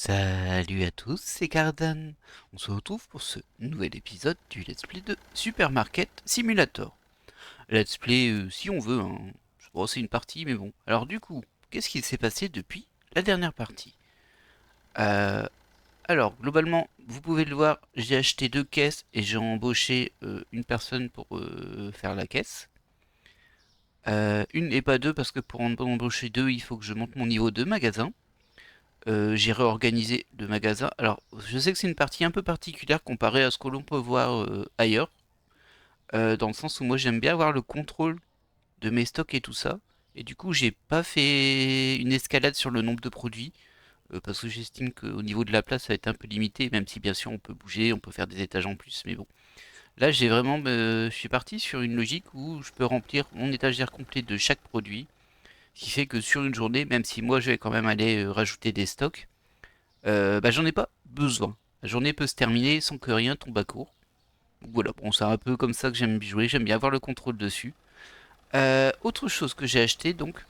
Salut à tous, c'est Cardan. On se retrouve pour ce nouvel épisode du Let's Play de Supermarket Simulator. Let's Play si on veut, hein. Bon, c'est une partie, mais bon. Alors du coup, qu'est-ce qui s'est passé depuis la dernière partie? Euh, alors, globalement, vous pouvez le voir, j'ai acheté 2 caisses et j'ai embauché une personne pour faire la caisse. Une et pas deux parce que pour en embaucher deux, il faut que je monte mon niveau de magasin. J'ai réorganisé le magasin. Alors, je sais que c'est une partie un peu particulière comparée à ce que l'on peut voir ailleurs, dans le sens où moi j'aime bien avoir le contrôle de mes stocks et tout ça. Et du coup, j'ai pas fait une escalade sur le nombre de produits, parce que j'estime qu'au niveau de la place, ça va être un peu limité, même si bien sûr on peut bouger, on peut faire des étages en plus, mais bon. Là, je suis parti sur une logique où je peux remplir mon étagère complet de chaque produit, ce qui fait que sur une journée, même si moi je vais quand même aller rajouter des stocks, bah, j'en ai pas besoin. La journée peut se terminer sans que rien tombe à court. Donc voilà, bon, c'est un peu comme ça que j'aime jouer, j'aime bien avoir le contrôle dessus. Autre chose que j'ai acheté, donc,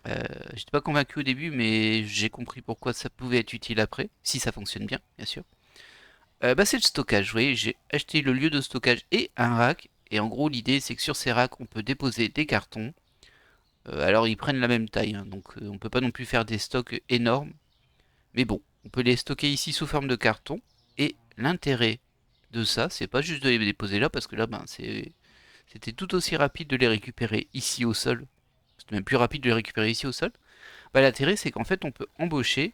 j'étais pas convaincu au début, mais j'ai compris pourquoi ça pouvait être utile après, si ça fonctionne bien, bien sûr. Bah, c'est le stockage, vous voyez, j'ai acheté le lieu de stockage et un rack, et en gros, l'idée c'est que sur ces racks, on peut déposer des cartons. Alors, ils prennent la même taille, hein, donc on peut pas non plus faire des stocks énormes. Mais bon, on peut les stocker ici sous forme de carton. Et l'intérêt de ça, c'est pas juste de les déposer là, parce que là, ben, c'était tout aussi rapide de les récupérer ici au sol. C'était même plus rapide de les récupérer ici au sol. Bah, l'intérêt, c'est qu'en fait, on peut embaucher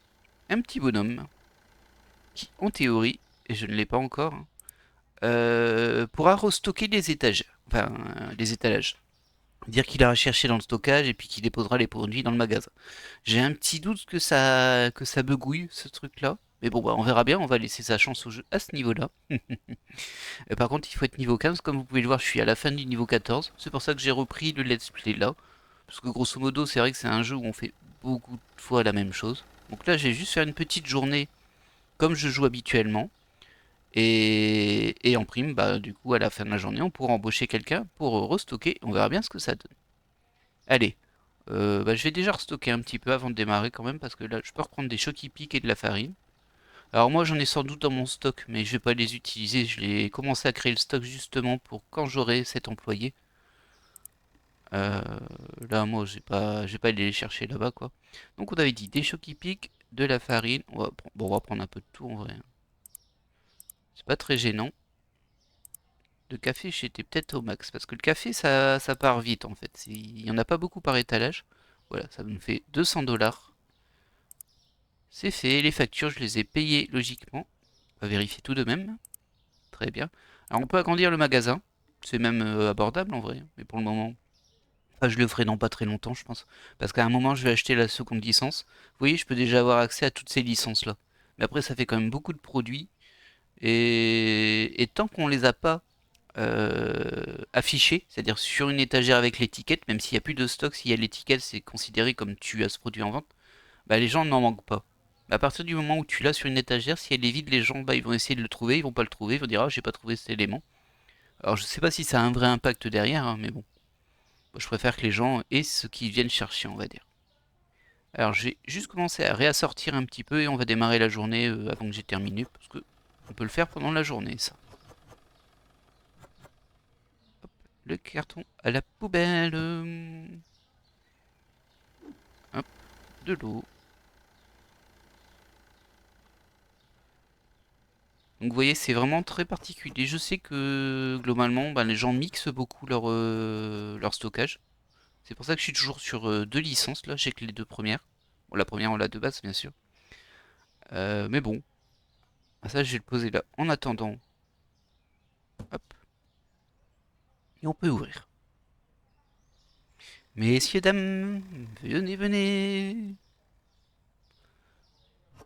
un petit bonhomme qui, en théorie, et je ne l'ai pas encore, hein, pourra restocker les étagères. Enfin, les étalages. Dire qu'il ira chercher dans le stockage et puis qu'il déposera les produits dans le magasin. J'ai un petit doute que ça begouille, ce truc-là. Mais bon, bah, on verra bien, on va laisser sa chance au jeu à ce niveau-là. Par contre, il faut être niveau 15, comme vous pouvez le voir, je suis à la fin du niveau 14. C'est pour ça que j'ai repris le let's play là. Parce que grosso modo, c'est vrai que c'est un jeu où on fait beaucoup de fois la même chose. Donc là, j'ai juste faire une petite journée comme je joue habituellement. Et en prime, bah, du coup, à la fin de la journée, on pourra embaucher quelqu'un pour restocker. On verra bien ce que ça donne. Allez, bah, je vais déjà restocker un petit peu avant de démarrer quand même, parce que là, je peux reprendre des chocs piques et de la farine. Alors moi, j'en ai sans doute dans mon stock, mais je vais pas les utiliser. Je l'ai commencé à créer le stock justement pour quand j'aurai cet employé. Euh, Là, moi, j'ai pas aller les chercher là-bas, quoi. Donc on avait dit des chocs piques, de la farine. Bon, on va prendre un peu de tout en vrai, hein. C'est pas très gênant. Le café, j'étais peut-être au max, parce que le café, ça part vite en fait. Il y en a pas beaucoup par étalage. Voilà, ça me fait 200 $. C'est fait, les factures, je les ai payées logiquement. On va vérifier tout de même. Très bien. Alors on peut agrandir le magasin. C'est même abordable en vrai. Mais pour le moment, enfin, je le ferai dans pas très longtemps, je pense. Parce qu'à un moment, je vais acheter la seconde licence. Vous voyez, je peux déjà avoir accès à toutes ces licences-là. Mais après, ça fait quand même beaucoup de produits. Et tant qu'on les a pas affichés, c'est-à-dire sur une étagère avec l'étiquette, même s'il n'y a plus de stock, s'il y a l'étiquette, c'est considéré comme tu as ce produit en vente, bah, les gens n'en manquent pas. À partir du moment où tu l'as sur une étagère, si elle est vide, les gens bah, ils vont essayer de le trouver, ils vont pas le trouver, ils vont dire ah j'ai pas trouvé cet élément. Alors je sais pas si ça a un vrai impact derrière, hein, mais bon, moi, je préfère que les gens aient ce qu'ils viennent chercher, on va dire. Alors j'ai juste commencé à réassortir un petit peu et on va démarrer la journée avant que j'ai terminé, parce que on peut le faire pendant la journée ça. Le carton à la poubelle. Hop, de l'eau. Donc vous voyez, c'est vraiment très particulier. Je sais que globalement, bah, les gens mixent beaucoup leur stockage. C'est pour ça que je suis toujours sur 2 licences là, j'ai que les 2 premières. Bon, la première on l'a de base bien sûr. Mais bon, ah, ça je vais le poser là en attendant. Hop, et on peut ouvrir. Messieurs, dames, venez, venez.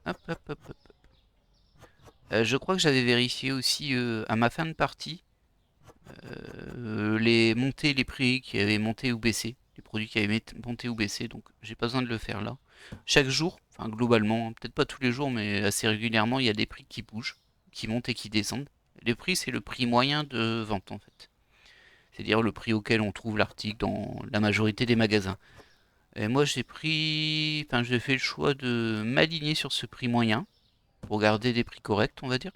Hop, hop, hop, hop. Je crois que j'avais vérifié aussi à ma fin de partie les montées, les prix qui avaient monté ou baissé, les produits qui avaient monté ou baissé, donc j'ai pas besoin de le faire là. Chaque jour, enfin globalement, peut-être pas tous les jours, mais assez régulièrement, il y a des prix qui bougent, qui montent et qui descendent. Les prix, c'est le prix moyen de vente en fait. C'est-à-dire le prix auquel on trouve l'article dans la majorité des magasins. Et moi j'ai pris, enfin j'ai fait le choix de m'aligner sur ce prix moyen pour garder des prix corrects, on va dire.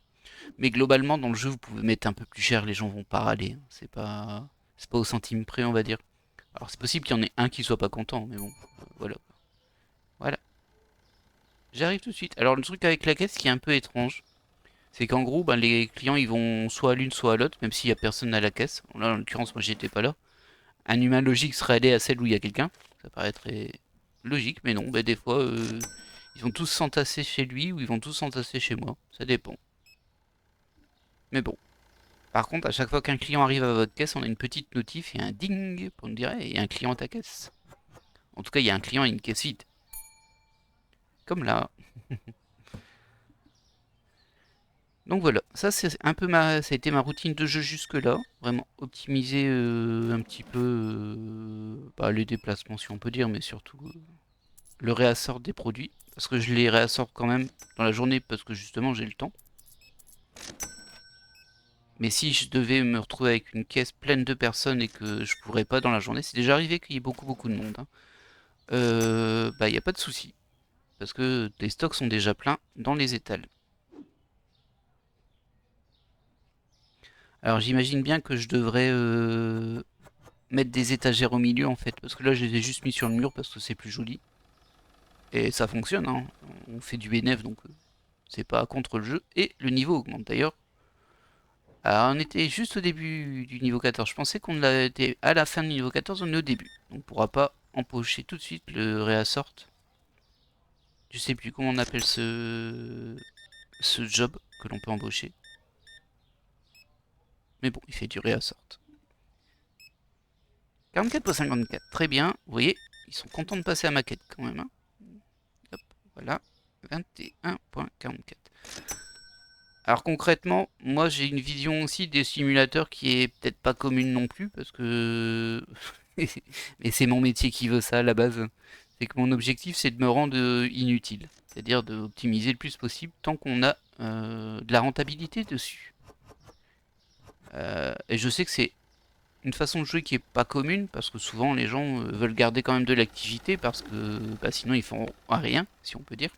Mais globalement dans le jeu vous pouvez mettre un peu plus cher, les gens vont pas râler, hein. C'est pas au centime près, on va dire. Alors c'est possible qu'il y en ait un qui soit pas content, mais bon, voilà. Voilà, j'arrive tout de suite. Alors le truc avec la caisse qui est un peu étrange, c'est qu'en gros, ben, les clients ils vont soit à l'une soit à l'autre, même s'il y a personne à la caisse. Là en l'occurrence moi j'étais pas là. Un humain logique serait allé à celle où il y a quelqu'un. Ça paraîtrait logique, mais non, ben, des fois ils vont tous s'entasser chez lui ou ils vont tous s'entasser chez moi. Ça dépend. Mais bon. Par contre, à chaque fois qu'un client arrive à votre caisse, on a une petite notif et un ding pour nous dire hey, il y a un client à ta caisse. En tout cas, il y a un client et une caisse vide. Comme là. Donc voilà, ça c'est un peu ça a été ma routine de jeu jusque là, vraiment optimiser un petit peu bah, les déplacements si on peut dire, mais surtout le réassort des produits, parce que je les réassort quand même dans la journée parce que justement j'ai le temps. Mais si je devais me retrouver avec une caisse pleine de personnes et que je pourrais pas dans la journée, c'est déjà arrivé qu'il y ait beaucoup de monde, hein, bah il n'y a pas de souci, parce que les stocks sont déjà pleins dans les étals. Alors j'imagine bien que je devrais mettre des étagères au milieu en fait, parce que là je les ai juste mis sur le mur parce que c'est plus joli. Et ça fonctionne, hein. On fait du bénéf donc c'est pas contre le jeu. Et le niveau augmente d'ailleurs. Alors on était juste au début du niveau 14. Je pensais qu'on était à la fin du niveau 14, on est au début. Donc on pourra pas empocher tout de suite le réassort. Je sais plus comment on appelle ce job que l'on peut embaucher. Mais bon, il fait du réassort. 44 pour 54, très bien. Vous voyez, ils sont contents de passer à ma quête quand même, hein. Hop, voilà. 21.44. Alors concrètement, moi j'ai une vision aussi des simulateurs qui est peut-être pas commune non plus, parce que... Mais c'est mon métier qui veut ça à la base. C'est que mon objectif c'est de me rendre inutile. C'est-à-dire d'optimiser le plus possible tant qu'on a de la rentabilité dessus. Et je sais que c'est une façon de jouer qui est pas commune, parce que souvent les gens veulent garder quand même de l'activité, parce que bah, sinon ils font rien, si on peut dire.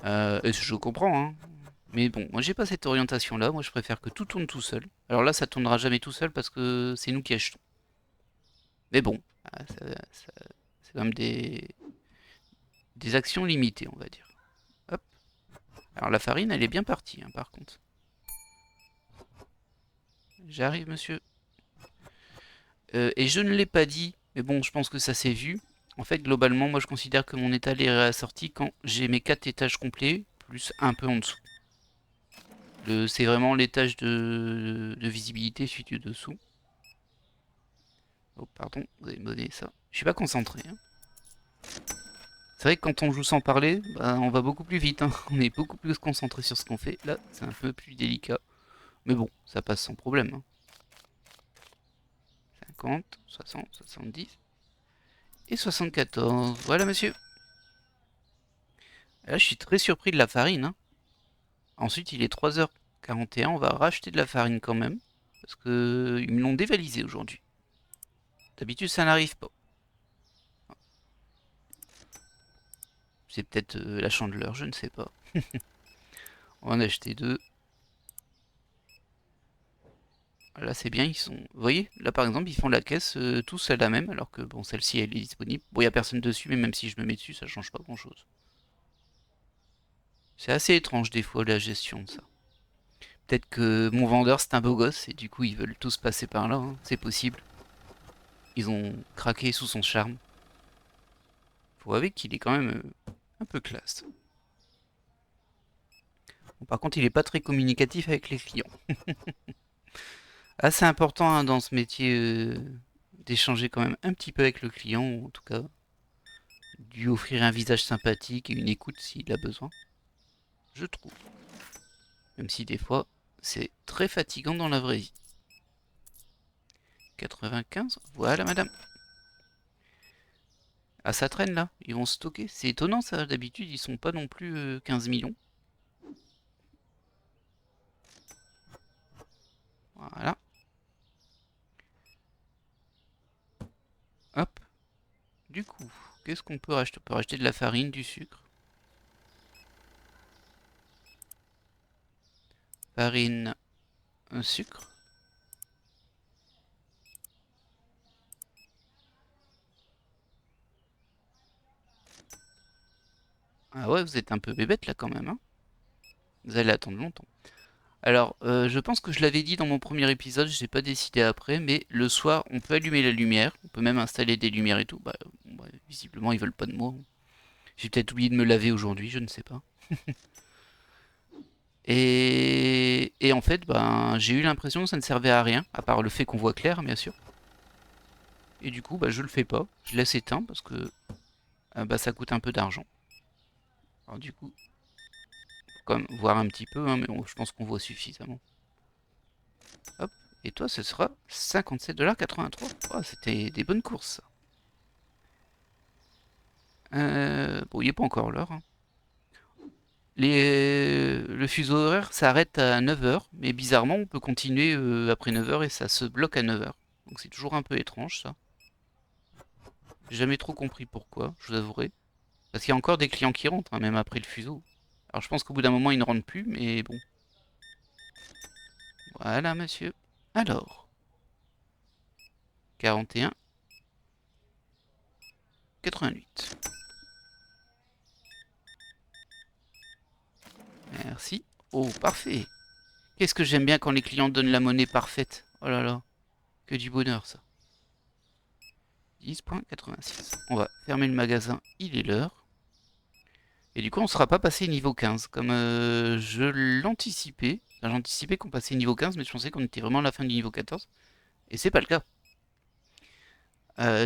Et je comprends, hein. Mais bon, moi j'ai pas cette orientation là, moi je préfère que tout tourne tout seul. Alors là ça tournera jamais tout seul parce que c'est nous qui achetons. Mais bon, c'est quand même des actions limitées on va dire. Hop. Alors la farine elle est bien partie hein, par contre. J'arrive monsieur. Et je ne l'ai pas dit, mais bon je pense que ça s'est vu. En fait globalement moi je considère que mon étal est réassorti quand j'ai mes 4 étages complets, plus un peu en dessous. C'est vraiment l'étage de visibilité, celui du dessous. Oh, pardon, vous avez me donné ça. Je suis pas concentré, hein. C'est vrai que quand on joue sans parler, bah, on va beaucoup plus vite, hein. On est beaucoup plus concentré sur ce qu'on fait. Là, c'est un peu plus délicat. Mais bon, ça passe sans problème, hein. 50, 60, 70 et 74. Voilà, monsieur. Là, je suis très surpris de la farine, hein. Ensuite, il est 3h41. On va racheter de la farine quand même. Parce que ils me l'ont dévalisé aujourd'hui. D'habitude, ça n'arrive pas. C'est peut-être la chandeleur, je ne sais pas. On va en acheter deux. Là c'est bien, ils sont. Vous voyez, là par exemple, ils font la caisse tous à la même, alors que bon, celle-ci elle est disponible. Bon, il n'y a personne dessus, mais même si je me mets dessus, ça change pas grand-chose. C'est assez étrange des fois la gestion de ça. Peut-être que mon vendeur c'est un beau gosse et du coup ils veulent tous passer par là, hein. C'est possible. Ils ont craqué sous son charme. Faut avouer qu'il est quand même un peu classe. Bon, par contre, il est pas très communicatif avec les clients. Assez important hein, dans ce métier d'échanger quand même un petit peu avec le client, ou en tout cas lui offrir un visage sympathique et une écoute s'il a besoin, je trouve. Même si des fois, c'est très fatigant dans la vraie vie. 95, voilà madame. Ah ça traîne là, ils vont stocker. C'est étonnant ça, d'habitude ils sont pas non plus 15 millions. Voilà. Hop. Du coup, qu'est-ce qu'on peut racheter? On peut racheter de la farine, du sucre. Farine, un sucre. Ah ouais, vous êtes un peu bébête là quand même, hein. Vous allez attendre longtemps. Alors, je pense que je l'avais dit dans mon premier épisode, je n'ai pas décidé après, mais le soir, on peut allumer la lumière, on peut même installer des lumières et tout. Bah, bon, bah, visiblement, ils veulent pas de moi. J'ai peut-être oublié de me laver aujourd'hui, je ne sais pas. Et en fait, ben, j'ai eu l'impression que ça ne servait à rien, à part le fait qu'on voit clair, bien sûr. Et du coup, bah, je le fais pas, je laisse éteint parce que bah, ça coûte un peu d'argent. Alors du coup, quand même voir un petit peu, hein, mais bon, je pense qu'on voit suffisamment. Hop, et toi, ce sera 57,83 $. Oh, c'était des bonnes courses, ça. Bon, il n'est pas encore l'heure, hein. Le fuseau horaire s'arrête à 9 heures, mais bizarrement, on peut continuer après 9 heures et ça se bloque à 9 heures. Donc c'est toujours un peu étrange, ça. J'ai jamais trop compris pourquoi, je vous avouerai. Parce qu'il y a encore des clients qui rentrent, hein, même après le fuseau. Alors je pense qu'au bout d'un moment, ils ne rentrent plus, mais bon. Voilà, monsieur. Alors, 41, 88. Merci. Oh, parfait. Qu'est-ce que j'aime bien quand les clients donnent la monnaie parfaite. Oh là là, que du bonheur, ça. 10,86. On va fermer le magasin, il est l'heure. Et du coup, on ne sera pas passé niveau 15, comme je l'anticipais. Enfin, j'anticipais qu'on passait niveau 15, mais je pensais qu'on était vraiment à la fin du niveau 14. Et c'est pas le cas.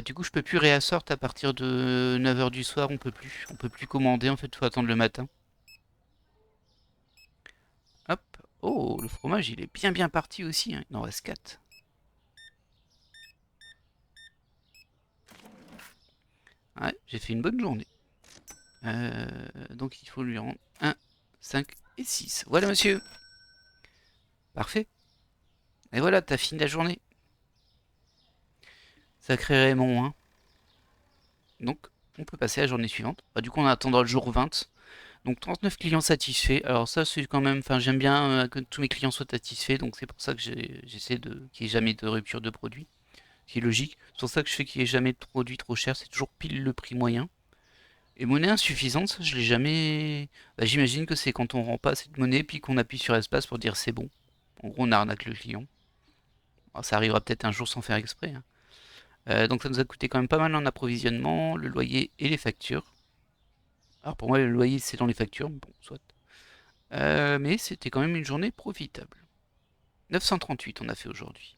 Du coup, je peux plus réassort à partir de 9 heures du soir, on peut plus. On peut plus commander, en fait, faut attendre le matin. Hop. Oh, le fromage, il est bien parti aussi, hein. Il en reste 4. Ouais, j'ai fait une bonne journée. Donc il faut lui rendre 1, 5 et 6. Voilà, monsieur. Parfait. Et voilà, t'as fini la journée. Sacré Raymond, hein. Donc, on peut passer à la journée suivante. Bah, du coup, on attendra le jour 20. Donc, 39 clients satisfaits. Alors ça, c'est quand même... Enfin, j'aime bien que tous mes clients soient satisfaits. Donc, c'est pour ça que j'essaie de qu'il n'y ait jamais de rupture de produit. Ce qui est logique. C'est pour ça que je fais qu'il n'y ait jamais de produit trop cher. C'est toujours pile le prix moyen. Et monnaie insuffisante, ça, je l'ai jamais... Bah, j'imagine que c'est quand on rend pas cette monnaie, puis qu'on appuie sur espace pour dire c'est bon. En gros, on arnaque le client. Alors, ça arrivera peut-être un jour sans faire exprès, hein. Donc ça nous a coûté quand même pas mal en approvisionnement, le loyer et les factures. Alors pour moi, le loyer, c'est dans les factures, bon, soit. Mais c'était quand même une journée profitable. 938 on a fait aujourd'hui.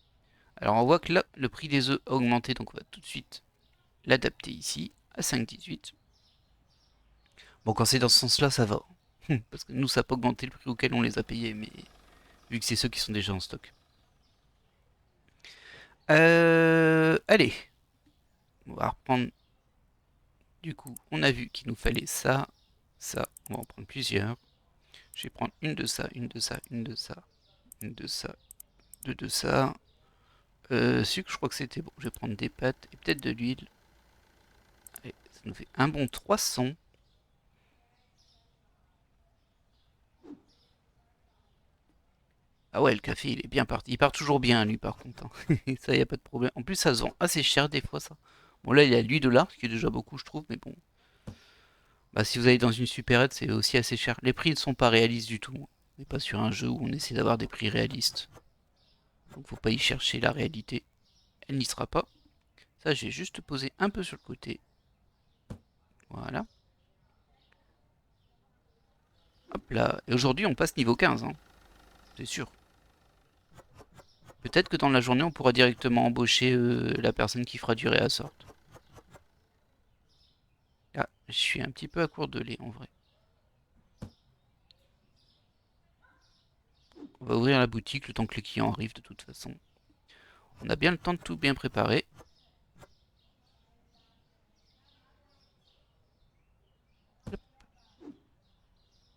Alors on voit que là, le prix des œufs a augmenté, donc on va tout de suite l'adapter ici, à 5,18. Bon, quand c'est dans ce sens-là, ça va. Parce que nous, ça n'a pas augmenté le prix auquel on les a payés, mais vu que c'est ceux qui sont déjà en stock. Allez, on va reprendre. Du coup, on a vu qu'il nous fallait ça, ça. On va en prendre plusieurs. Je vais prendre une de ça, une de ça, une de ça, une de ça, deux de ça. Sucre, je crois que c'était bon. Je vais prendre des pâtes et peut-être de l'huile. Allez, ça nous fait un bon 300. Ah ouais, le café, il est bien parti. Il part toujours bien, lui, par contre, hein. Ça, y a pas de problème. En plus, ça se vend assez cher des fois, ça. Bon, là, il y a 8 $, ce qui est déjà beaucoup, je trouve, mais bon. Bah, si vous allez dans une supérette, c'est aussi assez cher. Les prix ne sont pas réalistes du tout. On n'est pas sur un jeu où on essaie d'avoir des prix réalistes. Donc, faut pas y chercher la réalité. Elle n'y sera pas. Ça, j'ai juste posé un peu sur le côté. Voilà. Hop là. Et aujourd'hui, on passe niveau 15, hein. C'est sûr. Peut-être que dans la journée, on pourra directement embaucher la personne qui fera du réassort. Ah, je suis un petit peu à court de lait, en vrai. On va ouvrir la boutique le temps que les clients arrivent, de toute façon. On a bien le temps de tout bien préparer. Hop.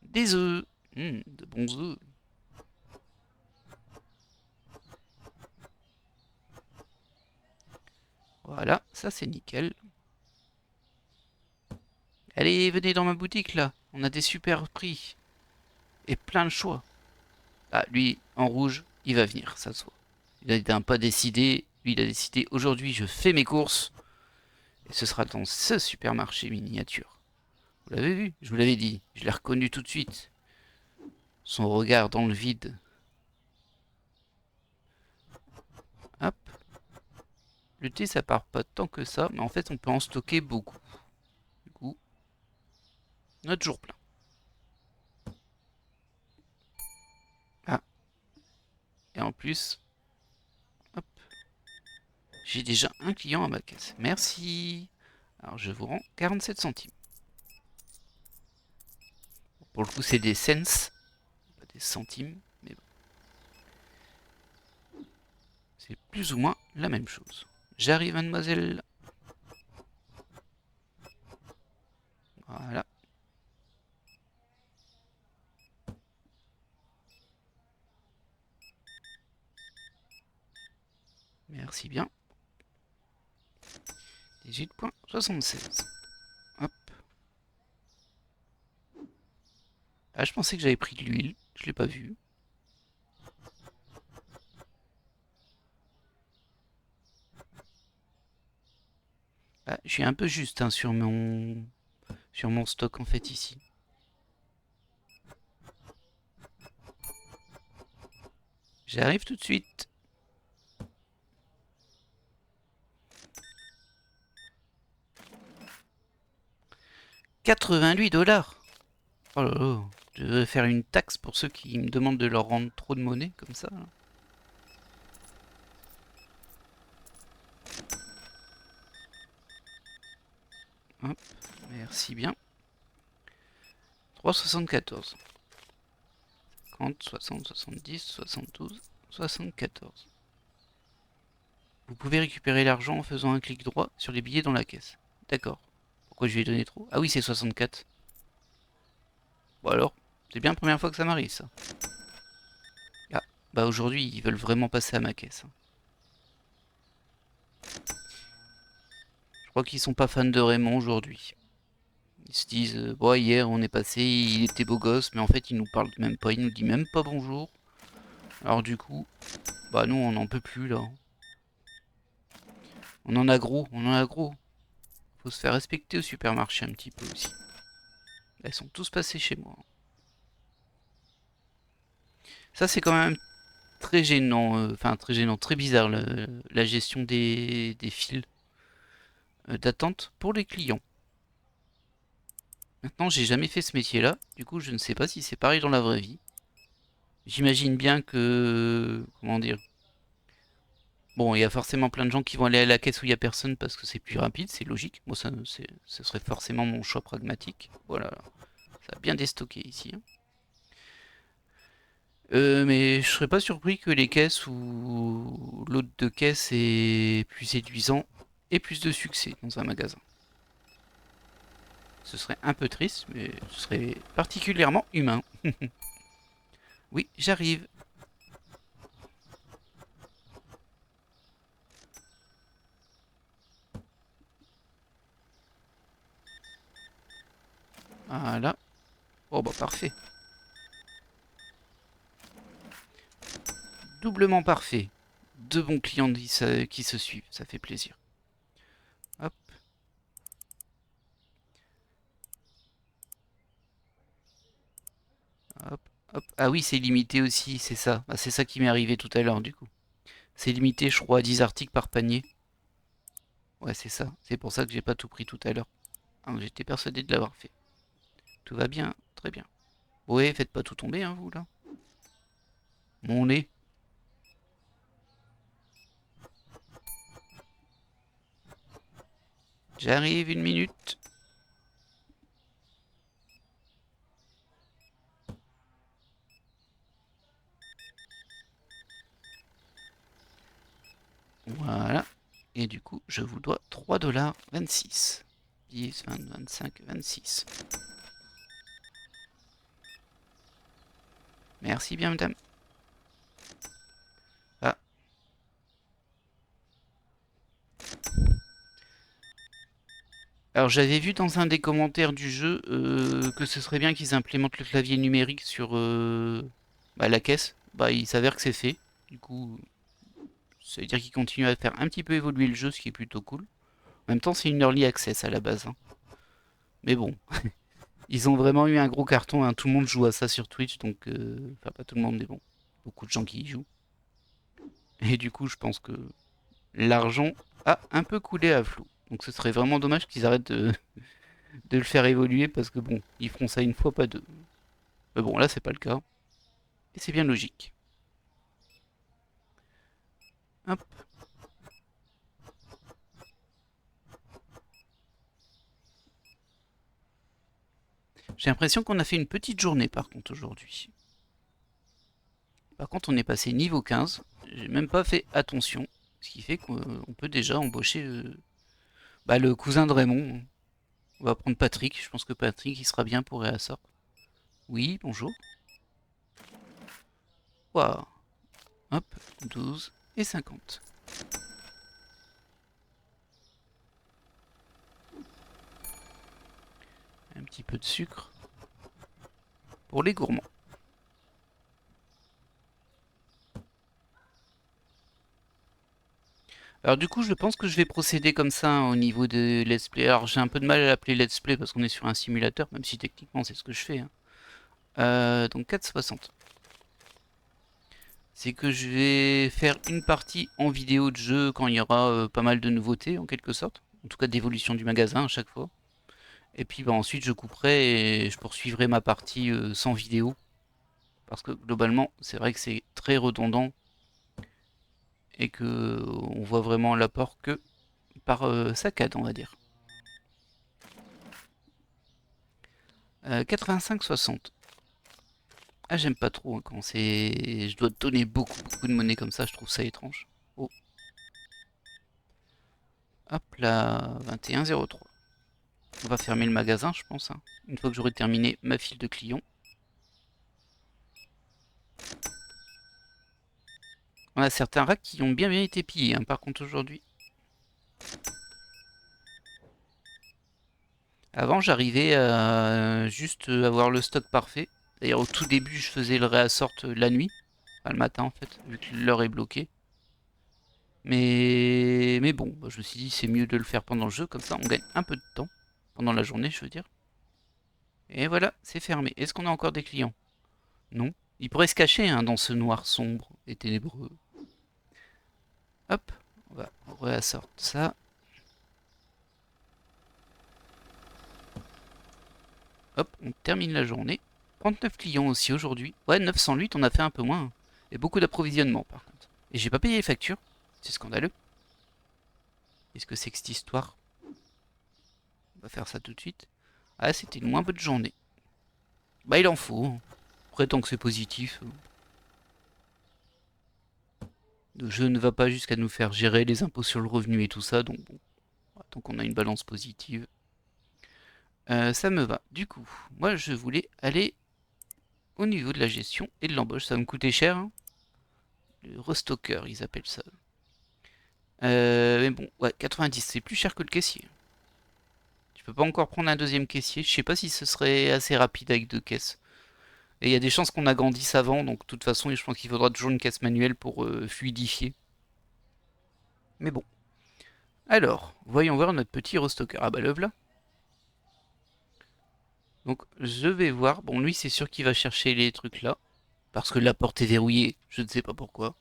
Des œufs. De bons œufs. Voilà, ça c'est nickel. Allez, venez dans ma boutique là. On a des super prix. Et plein de choix. Ah, lui, en rouge, il va venir, ça se voit. Il n'a pas décidé. Lui, il a décidé aujourd'hui, je fais mes courses. Et ce sera dans ce supermarché miniature. Vous l'avez vu, je vous l'avais dit. Je l'ai reconnu tout de suite. Son regard dans le vide. Hop. Le thé, ça part pas tant que ça, mais en fait, on peut en stocker beaucoup. Du coup, on a toujours plein. Ah, et en plus, hop, j'ai déjà un client à ma caisse. Merci. Alors, je vous rends 47 centimes. Pour le coup, c'est des cents, pas des centimes, mais bon, c'est plus ou moins la même chose. J'arrive, mademoiselle. Voilà. Merci bien. 18,76. Hop. Ah, je pensais que j'avais pris de l'huile. Je l'ai pas vu. Ah, je suis un peu juste hein, sur mon stock en fait ici. J'arrive tout de suite. 88 $. Oh là là. Je devrais faire une taxe pour ceux qui me demandent de leur rendre trop de monnaie comme ça. Hop, merci bien. 3,74. 50, 60, 70, 72, 74. Vous pouvez récupérer l'argent en faisant un clic droit sur les billets dans la caisse. D'accord. Pourquoi je lui ai donné trop? Ah oui, c'est 64. Bon alors, c'est bien la première fois que ça m'arrive ça. Ah, bah aujourd'hui, ils veulent vraiment passer à ma caisse. Je crois qu'ils sont pas fans de Raymond aujourd'hui. Ils se disent, bon, hier on est passé, il était beau gosse, mais en fait il nous parle même pas, il nous dit même pas bonjour. Alors du coup, bah nous on n'en peut plus là. On en a gros, on en a gros. Faut se faire respecter au supermarché un petit peu aussi. Là, ils sont tous passés chez moi. Ça c'est quand même très gênant, enfin très gênant, très bizarre la gestion des files d'attente pour les clients. Maintenant j'ai jamais fait ce métier là, du coup je ne sais pas si c'est pareil dans la vraie vie. J'imagine bien que, comment dire, bon, il y a forcément plein de gens qui vont aller à la caisse où il n'y a personne parce que c'est plus rapide, c'est logique. Moi, ce serait forcément mon choix pragmatique. Voilà, ça a bien déstocké ici, hein. Mais je serais pas surpris que les caisses ou l'hôte de caisse est plus séduisant et plus de succès dans un magasin. Ce serait un peu triste, mais ce serait particulièrement humain. Oui, j'arrive. Voilà. Oh bah parfait. Doublement parfait. Deux bons clients qui se suivent, ça fait plaisir. Hop, hop, hop. Ah oui, c'est limité aussi, c'est ça. Ah, c'est ça qui m'est arrivé tout à l'heure, du coup. C'est limité, je crois, à 10 articles par panier. Ouais, c'est ça. C'est pour ça que j'ai pas tout pris tout à l'heure. Ah, j'étais persuadé de l'avoir fait. Tout va bien, très bien. Ouais, faites pas tout tomber, hein, vous, là. Mon nez. J'arrive, une minute. Voilà. Et du coup, je vous dois 3,26 $. 10, 20, 25, 26. Merci bien, madame. Ah, Alors j'avais vu dans un des commentaires du jeu que ce serait bien qu'ils implémentent le clavier numérique sur la caisse. Bah il s'avère que c'est fait. Du coup, ça veut dire qu'ils continuent à faire un petit peu évoluer le jeu, ce qui est plutôt cool. En même temps, c'est une early access à la base, hein. Mais bon, ils ont vraiment eu un gros carton, hein. Tout le monde joue à ça sur Twitch, donc enfin pas tout le monde, mais bon, beaucoup de gens qui y jouent. Et du coup, je pense que l'argent a un peu coulé à flot. Donc ce serait vraiment dommage qu'ils arrêtent de le faire évoluer parce que bon, ils feront ça une fois, pas deux. Mais bon, là, c'est pas le cas. Et c'est bien logique. Hop. J'ai l'impression qu'on a fait une petite journée par contre aujourd'hui. Par contre, on est passé niveau 15. J'ai même pas fait attention. Ce qui fait qu'on peut déjà embaucher le cousin de Raymond. On va prendre Patrick. Je pense que Patrick, il sera bien pour réassort. Oui, bonjour. Waouh. Hop, 12 et 50. Un petit peu de sucre pour les gourmands. Alors du coup, je pense que je vais procéder comme ça, hein, au niveau de let's play. Alors j'ai un peu de mal à l'appeler let's play parce qu'on est sur un simulateur, même si techniquement c'est ce que je fais, hein. Donc 4,60. C'est que je vais faire une partie en vidéo de jeu quand il y aura pas mal de nouveautés en quelque sorte. En tout cas d'évolution du magasin à chaque fois. Et puis bah, ensuite je couperai et je poursuivrai ma partie sans vidéo. Parce que globalement c'est vrai que c'est très redondant et que on voit vraiment l'apport que par saccade on va dire. 85-60. Ah, j'aime pas trop, hein, quand c'est. Je dois te donner beaucoup de monnaie comme ça, je trouve ça étrange. Oh, hop là, 21,03. On va fermer le magasin, je pense, hein, une fois que j'aurai terminé ma file de clients. On a certains racks qui ont bien été pillés, hein, par contre, aujourd'hui. Avant, j'arrivais à juste avoir le stock parfait. D'ailleurs, au tout début, je faisais le réassort la nuit, pas le matin en fait, vu que l'heure est bloquée. Mais bon, bah, je me suis dit, c'est mieux de le faire pendant le jeu, comme ça on gagne un peu de temps. Pendant la journée, je veux dire. Et voilà, c'est fermé. Est-ce qu'on a encore des clients? Non. Il pourrait se cacher, hein, dans ce noir sombre et ténébreux. Hop, on va réassortir ça. Hop, on termine la journée. 39 clients aussi aujourd'hui. Ouais, 908, on a fait un peu moins, hein. Et beaucoup d'approvisionnement par contre. Et j'ai pas payé les factures. C'est scandaleux. Qu'est-ce que c'est que cette histoire? On va faire ça tout de suite. Ah, c'était une moins bonne journée. Bah, il en faut, hein. Après, tant que c'est positif, le jeu ne va pas jusqu'à nous faire gérer les impôts sur le revenu et tout ça, donc bon, tant qu'on a une balance positive, ça me va. Du coup, moi je voulais aller au niveau de la gestion et de l'embauche. Ça va me coûter cher, hein. Le restocker, ils appellent ça. Mais bon, ouais, 90, c'est plus cher que le caissier. Tu peux pas encore prendre un deuxième caissier. Je sais pas si ce serait assez rapide avec deux caisses. Et il y a des chances qu'on agrandisse avant, donc de toute façon, je pense qu'il faudra toujours une caisse manuelle pour fluidifier. Mais bon. Alors, voyons voir notre petit restocker. Ah bah le voilà. Donc je vais voir. Bon, lui, c'est sûr qu'il va chercher les trucs là. Parce que la porte est verrouillée. Je ne sais pas pourquoi.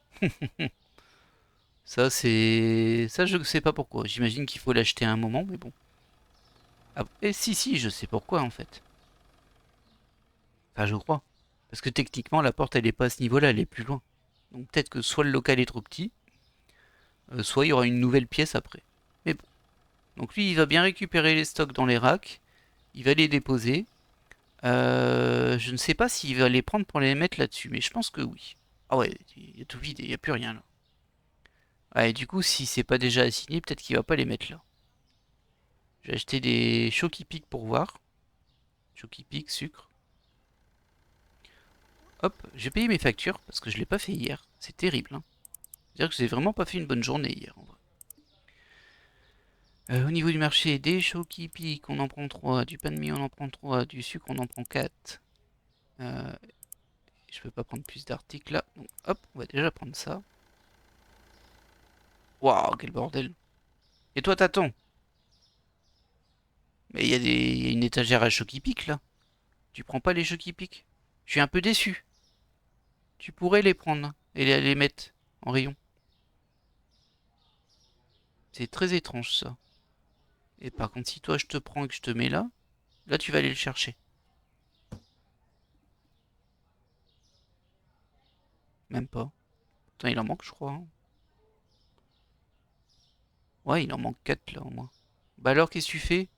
Ça, c'est. Ça, je ne sais pas pourquoi. J'imagine qu'il faut l'acheter à un moment, mais bon. Ah, et si, je sais pourquoi en fait. Enfin, je crois. Parce que techniquement, la porte, elle est pas à ce niveau-là, elle est plus loin. Donc peut-être que soit le local est trop petit, soit il y aura une nouvelle pièce après. Mais bon. Donc lui, il va bien récupérer les stocks dans les racks. Il va les déposer. Je ne sais pas s'il va les prendre pour les mettre là-dessus, mais je pense que oui. Ah ouais, il y a tout vide, il n'y a plus rien là. Ouais, du coup, si c'est pas déjà assigné, peut-être qu'il va pas les mettre là. J'ai acheté des Choki Pick pour voir. Choki Pick, sucre. Hop, j'ai payé mes factures parce que je l'ai pas fait hier. C'est terrible, hein. C'est-à-dire que j'ai vraiment pas fait une bonne journée hier en vrai. Au niveau du marché, des chocs qui piquent, on en prend 3. Du pain de mie, on en prend 3. Du sucre, on en prend 4. Je peux pas prendre plus d'articles là. Donc hop, on va déjà prendre ça. Waouh, quel bordel. Et toi, t'attends. Mais il y a une étagère à chocs qui piquent là. Tu prends pas les chocs qui piquent. Je suis un peu déçu. Tu pourrais les prendre et les mettre en rayon. C'est très étrange ça. Et par contre, si toi je te prends et que je te mets là, là tu vas aller le chercher. Même pas. Putain, il en manque, je crois, hein. Ouais, il en manque 4 là au moins. Bah alors, qu'est-ce que tu fais?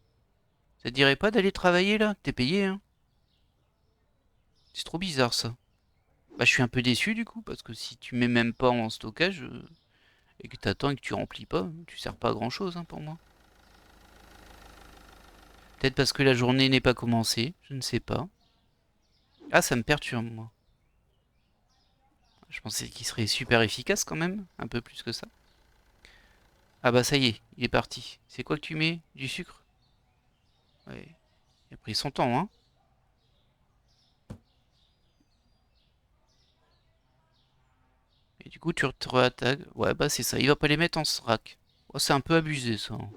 Ça te dirait pas d'aller travailler là? T'es payé, hein? C'est trop bizarre ça. Bah, je suis un peu déçu du coup, parce que si tu mets même pas en stockage et que t'attends et que tu remplis pas, tu sers pas à grand chose, hein, pour moi. Peut-être parce que la journée n'est pas commencée, je ne sais pas. Ah, ça me perturbe, moi. Je pensais qu'il serait super efficace quand même, un peu plus que ça. Ah bah ça y est, il est parti. C'est quoi que tu mets? Du sucre? Ouais, il a pris son temps, hein. Et du coup, tu te réattaques. Ouais, bah c'est ça, il va pas les mettre en rack. Oh, c'est un peu abusé, ça, hein.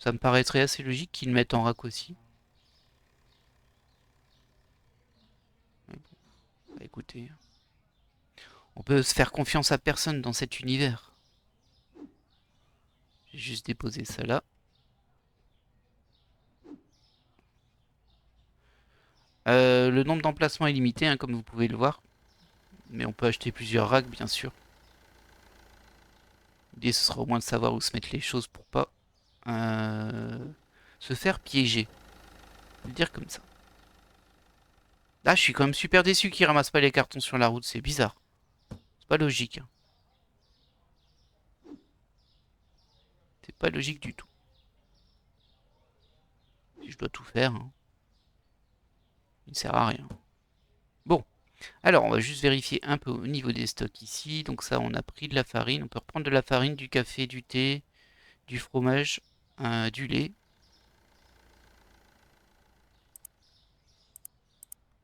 Ça me paraîtrait assez logique qu'ils le mettent en rack aussi. Mais bon, bah écoutez, on peut se faire confiance à personne dans cet univers. J'ai juste déposé ça là. Le nombre d'emplacements est limité, hein, comme vous pouvez le voir. Mais on peut acheter plusieurs racks, bien sûr. L'idée, ce sera au moins de savoir où se mettre les choses pour pas euh, se faire piéger. On va le dire comme ça. Là, je suis quand même super déçu qu'ils ramassent pas les cartons sur la route. C'est bizarre. C'est pas logique, hein. C'est pas logique du tout. Si je dois tout faire, hein, il ne sert à rien. Bon, alors on va juste vérifier un peu au niveau des stocks ici. Donc ça, on a pris de la farine. On peut reprendre de la farine, du café, du thé, du fromage, du lait.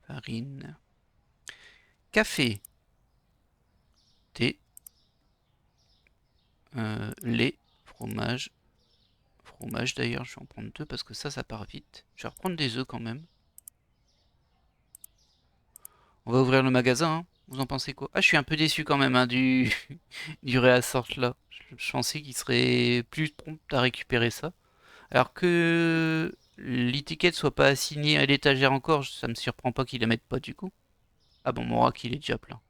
Farine, café, thé, lait, fromage. Fromage d'ailleurs, je vais en prendre deux parce que ça part vite. Je vais reprendre des œufs quand même. On va ouvrir le magasin, hein. Vous en pensez quoi? Ah, je suis un peu déçu quand même, hein, du réassort là. Je pensais qu'il serait plus prompt à récupérer ça. Alors que l'étiquette soit pas assignée à l'étagère encore, ça me surprend pas qu'ils la mettent pas du coup. Ah bon, mon rack il est déjà plein.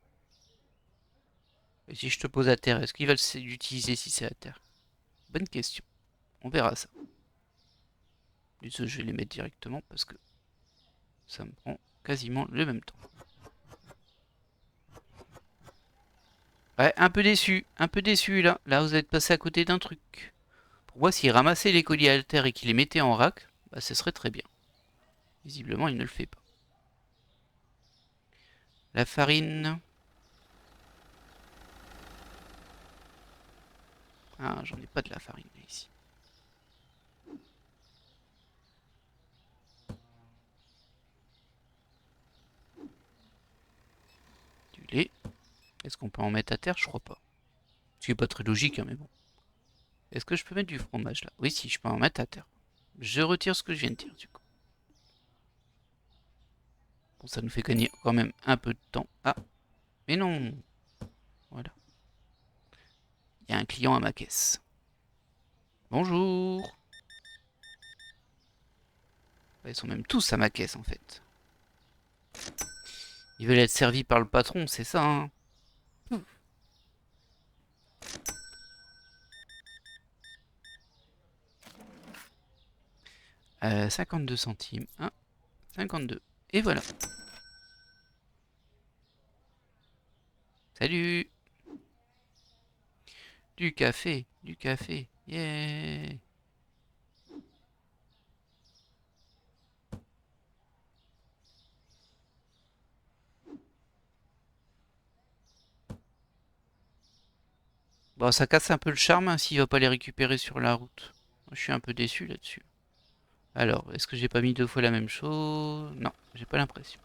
Et si je te pose à terre, est-ce qu'il va l'utiliser si c'est à terre? Bonne question. On verra ça. Les œufs, je vais les mettre directement parce que ça me prend quasiment le même temps. Ouais, un peu déçu là. Là, vous êtes passé à côté d'un truc. Pour moi, s'il ramassait les colis à terre et qu'il les mettait en rack, bah, ce serait très bien. Visiblement, il ne le fait pas. La farine. Ah, j'en ai pas de la farine là, ici. Du lait. Est-ce qu'on peut en mettre à terre? Je crois pas. Ce qui est pas très logique, hein, mais bon. Est-ce que je peux mettre du fromage là? Oui, si, je peux en mettre à terre. Je retire ce que je viens de dire, du coup. Bon, ça nous fait gagner quand même un peu de temps. Ah, mais non. Voilà. Il y a un client à ma caisse. Bonjour. Ils sont même tous à ma caisse, en fait. Ils veulent être servis par le patron, c'est ça, hein. 52 centimes. 1, 52. Et voilà. Salut. Du café. Du café. Yeah. Bon, ça casse un peu le charme, hein, s'il va pas les récupérer sur la route. Je suis un peu déçu là-dessus. Alors, est-ce que j'ai pas mis 2 fois la même chose? Non, j'ai pas l'impression.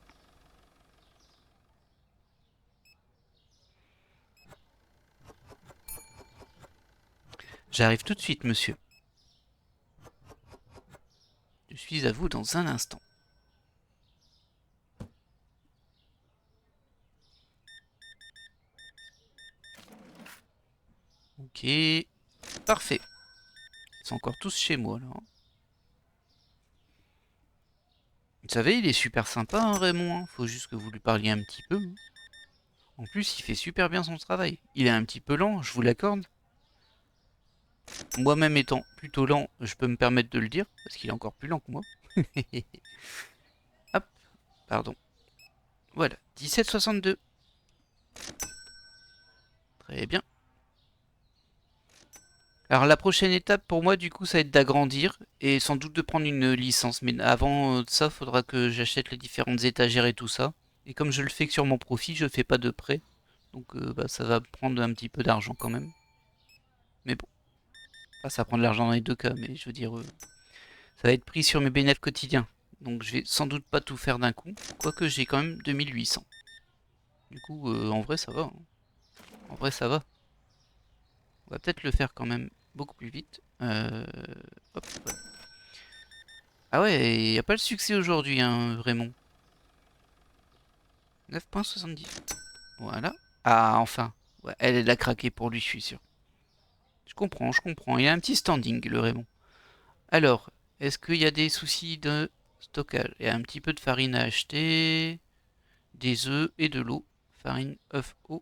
J'arrive tout de suite, monsieur. Je suis à vous dans un instant. Ok, parfait. Ils sont encore tous chez moi, là. Vous savez, il est super sympa, hein, Raymond, hein. Faut juste que vous lui parliez un petit peu, hein. En plus, il fait super bien son travail. Il est un petit peu lent, je vous l'accorde. Moi-même étant plutôt lent, je peux me permettre de le dire, parce qu'il est encore plus lent que moi. Hop, pardon. Voilà, 17,62. Très bien. Alors la prochaine étape pour moi, du coup, ça va être d'agrandir et sans doute de prendre une licence. Mais avant ça, faudra que j'achète les différentes étagères et tout ça. Et comme je le fais que sur mon profit, je fais pas de prêt. Donc bah, ça va prendre un petit peu d'argent quand même. Mais bon, enfin, ça prend de l'argent dans les deux cas, mais je veux dire, ça va être pris sur mes bénéfices quotidiens. Donc je vais sans doute pas tout faire d'un coup, quoique j'ai quand même 2800. Du coup, en vrai ça va, hein. En vrai ça va. On va peut-être le faire quand même beaucoup plus vite. Hop, voilà. Ah ouais, il n'y a pas le succès aujourd'hui, hein, vraiment. 9,78. Voilà. Ah, enfin. Ouais, elle a craqué pour lui, je suis sûr. Je comprends, je comprends. Il y a un petit standing, le Raymond. Alors, est-ce qu'il y a des soucis de stockage? Il y a un petit peu de farine à acheter, des œufs et de l'eau. Farine, œuf, eau.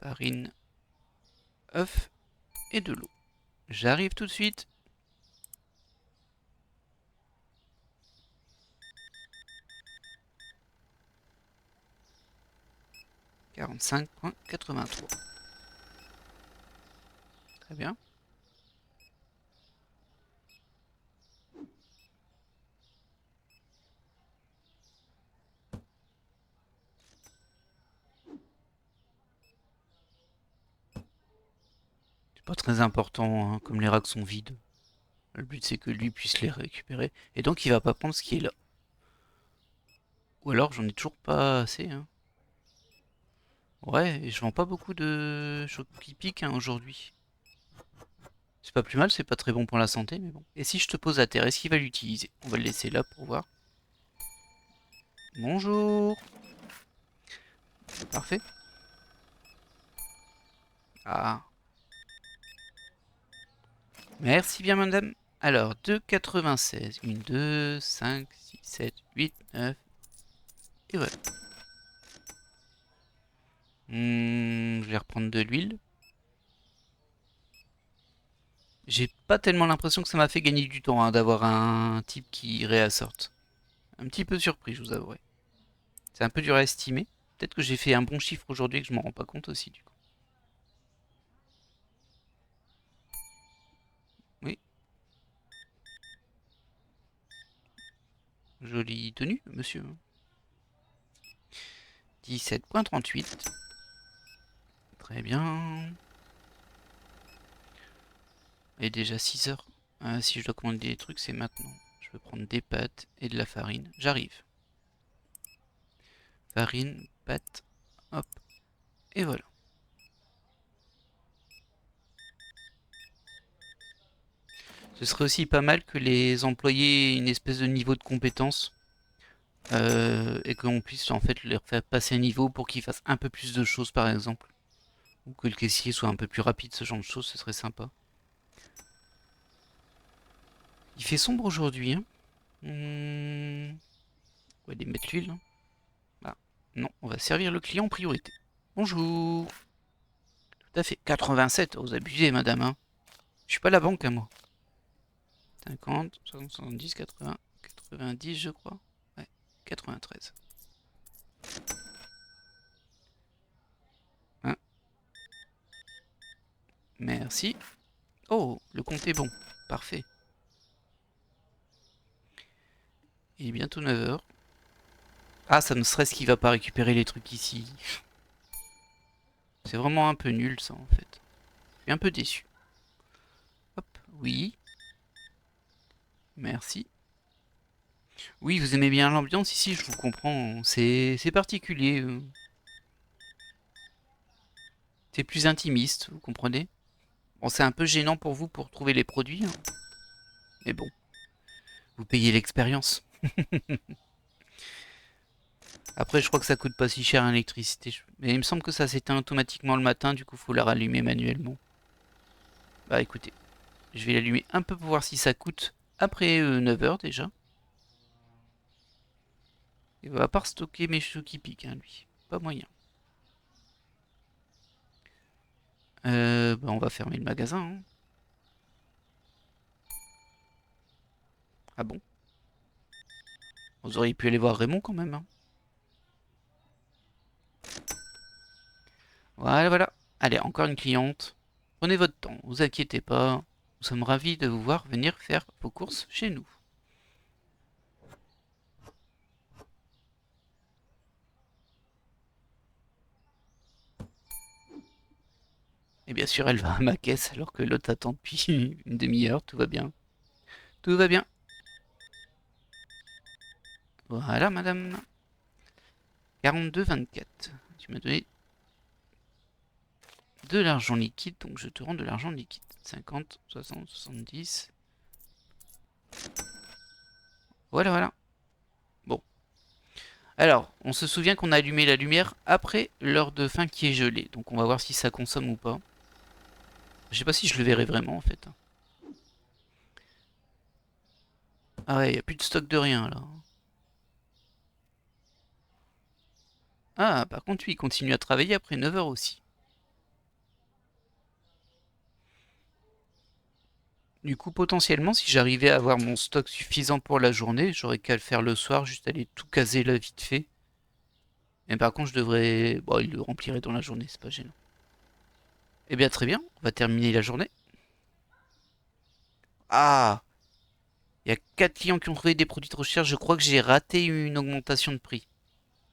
Farine, œuf et de l'eau. J'arrive tout de suite. 45,83. Très bien. C'est pas très important, hein, comme les racks sont vides. Le but c'est que lui puisse les récupérer. Et donc il va pas prendre ce qui est là. Ou alors j'en ai toujours pas assez, hein. Ouais, et je vends pas beaucoup de choses qui piquent, hein, aujourd'hui. C'est pas plus mal, c'est pas très bon pour la santé, mais bon. Et si je te pose à terre, est-ce qu'il va l'utiliser? On va le laisser là pour voir. Bonjour. Parfait. Ah. Merci bien, madame. Alors, 2,96. 1, 2, 5, 6, 7, 8, 9. Et voilà. Je vais reprendre de l'huile. J'ai pas tellement l'impression que ça m'a fait gagner du temps, hein, d'avoir un type qui réassorte. Un petit peu surpris, je vous avouerai. C'est un peu dur à estimer. Peut-être que j'ai fait un bon chiffre aujourd'hui et que je m'en rends pas compte aussi, du coup. Oui, jolie tenue, monsieur. 17,38. Très bien. Il est déjà 6 heures. Si je dois commander des trucs, c'est maintenant. Je peux prendre des pâtes et de la farine. J'arrive. Farine, pâtes, hop, et voilà. Ce serait aussi pas mal que les employés aient une espèce de niveau de compétence. Et qu'on puisse en fait leur faire passer un niveau pour qu'ils fassent un peu plus de choses par exemple. Ou que le caissier soit un peu plus rapide, ce genre de choses, ce serait sympa. Il fait sombre aujourd'hui, hein. On va aller mettre l'huile, hein. Ah, non, on va servir le client en priorité. Bonjour. Tout à fait. 87, vous abusez, madame, hein. Je suis pas la banque, à moi. 50, 60, 70, 80, 90, je crois. Ouais, 93. Hein, merci. Oh, le compte est bon. Parfait. Il est bientôt 9 heures. Ah, ça me stresse qu'il va pas récupérer les trucs ici. C'est vraiment un peu nul ça en fait. suis un peu déçu. Hop, oui. Merci. Oui, vous aimez bien l'ambiance ici, je vous comprends. C'est particulier. C'est plus intimiste, vous comprenez? Bon, c'est un peu gênant pour vous pour trouver les produits, hein. Mais bon, vous payez l'expérience. Après, je crois que ça coûte pas si cher l'électricité. Mais il me semble que ça s'éteint automatiquement le matin, du coup, faut la rallumer manuellement. Bah écoutez, je vais l'allumer un peu pour voir si ça coûte après 9 heures déjà. Il va pas stocker mes cheveux qui piquent, hein, lui. Pas moyen. Bah on va fermer le magasin, hein. Ah bon? Vous auriez pu aller voir Raymond quand même, hein. Voilà, voilà. Allez, encore une cliente. Prenez votre temps, vous inquiétez pas. Nous sommes ravis de vous voir venir faire vos courses chez nous. Et bien sûr, elle va à ma caisse alors que l'autre attend depuis une demi-heure. Tout va bien. Tout va bien. Voilà, madame. 42,24. Tu m'as donné de l'argent liquide, donc je te rends de l'argent liquide. 50, 60, 70. Voilà, voilà. Bon. Alors, on se souvient qu'on a allumé la lumière après l'heure de fin qui est gelée. Donc on va voir si ça consomme ou pas. Je sais pas si je le verrai vraiment en fait. Ah ouais, y a plus de stock de rien là. Ah, par contre, lui, il continue à travailler après 9 heures aussi. Du coup, potentiellement, si j'arrivais à avoir mon stock suffisant pour la journée, j'aurais qu'à le faire le soir, juste aller tout caser là vite fait. Mais par contre, je devrais... Bon, il le remplirait dans la journée, c'est pas gênant. Eh bien, très bien, on va terminer la journée. Ah! Il y a 4 clients qui ont trouvé des produits de recherche, je crois que j'ai raté une augmentation de prix.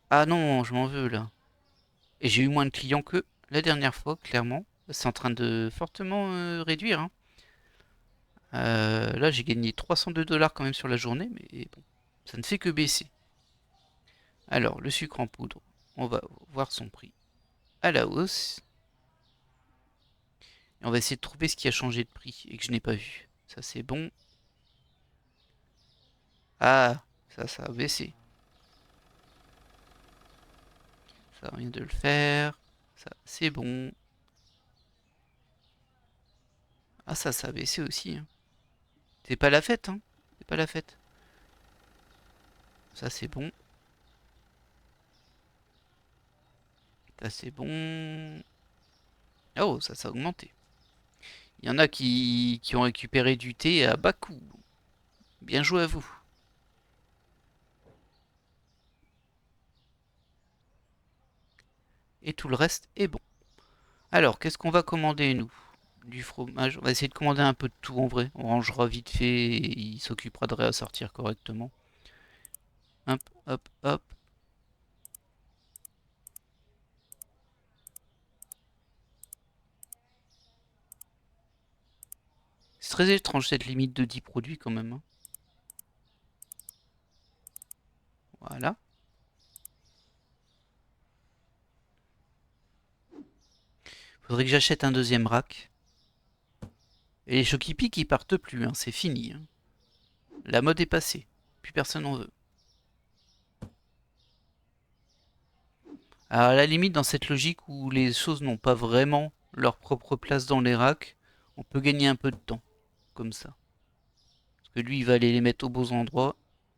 Ah non, je m'en veux là. Et j'ai eu moins de clients que la dernière fois, clairement. C'est en train de fortement réduire, hein. Là, j'ai gagné 302 $ quand même sur la journée, mais bon, ça ne fait que baisser. Alors, le sucre en poudre, on va voir son prix à la hausse. Et on va essayer de trouver ce qui a changé de prix et que je n'ai pas vu. Ça, c'est bon. Ah, ça a baissé. Ça vient de le faire. Ça, c'est bon. Ah, ça a baissé aussi, hein. C'est pas la fête, hein. C'est pas la fête. Ça, c'est bon. Ça, c'est bon. Oh, ça a augmenté. Il y en a qui ont récupéré du thé à bas coût. Bien joué à vous. Et tout le reste est bon. Alors, qu'est-ce qu'on va commander, nous? Du fromage. On va essayer de commander un peu de tout en vrai. On rangera vite fait et il s'occupera de réassortir correctement. Hop, hop, hop. C'est très étrange cette limite de 10 produits quand même, hein. Voilà. Faudrait que j'achète un deuxième rack. Et les Chokipi qui partent plus, hein. C'est fini, hein. La mode est passée. Plus personne en veut. Alors à la limite, dans cette logique où les choses n'ont pas vraiment leur propre place dans les racks, on peut gagner un peu de temps. Comme ça. Parce que lui, il va aller les mettre aux beaux endroits.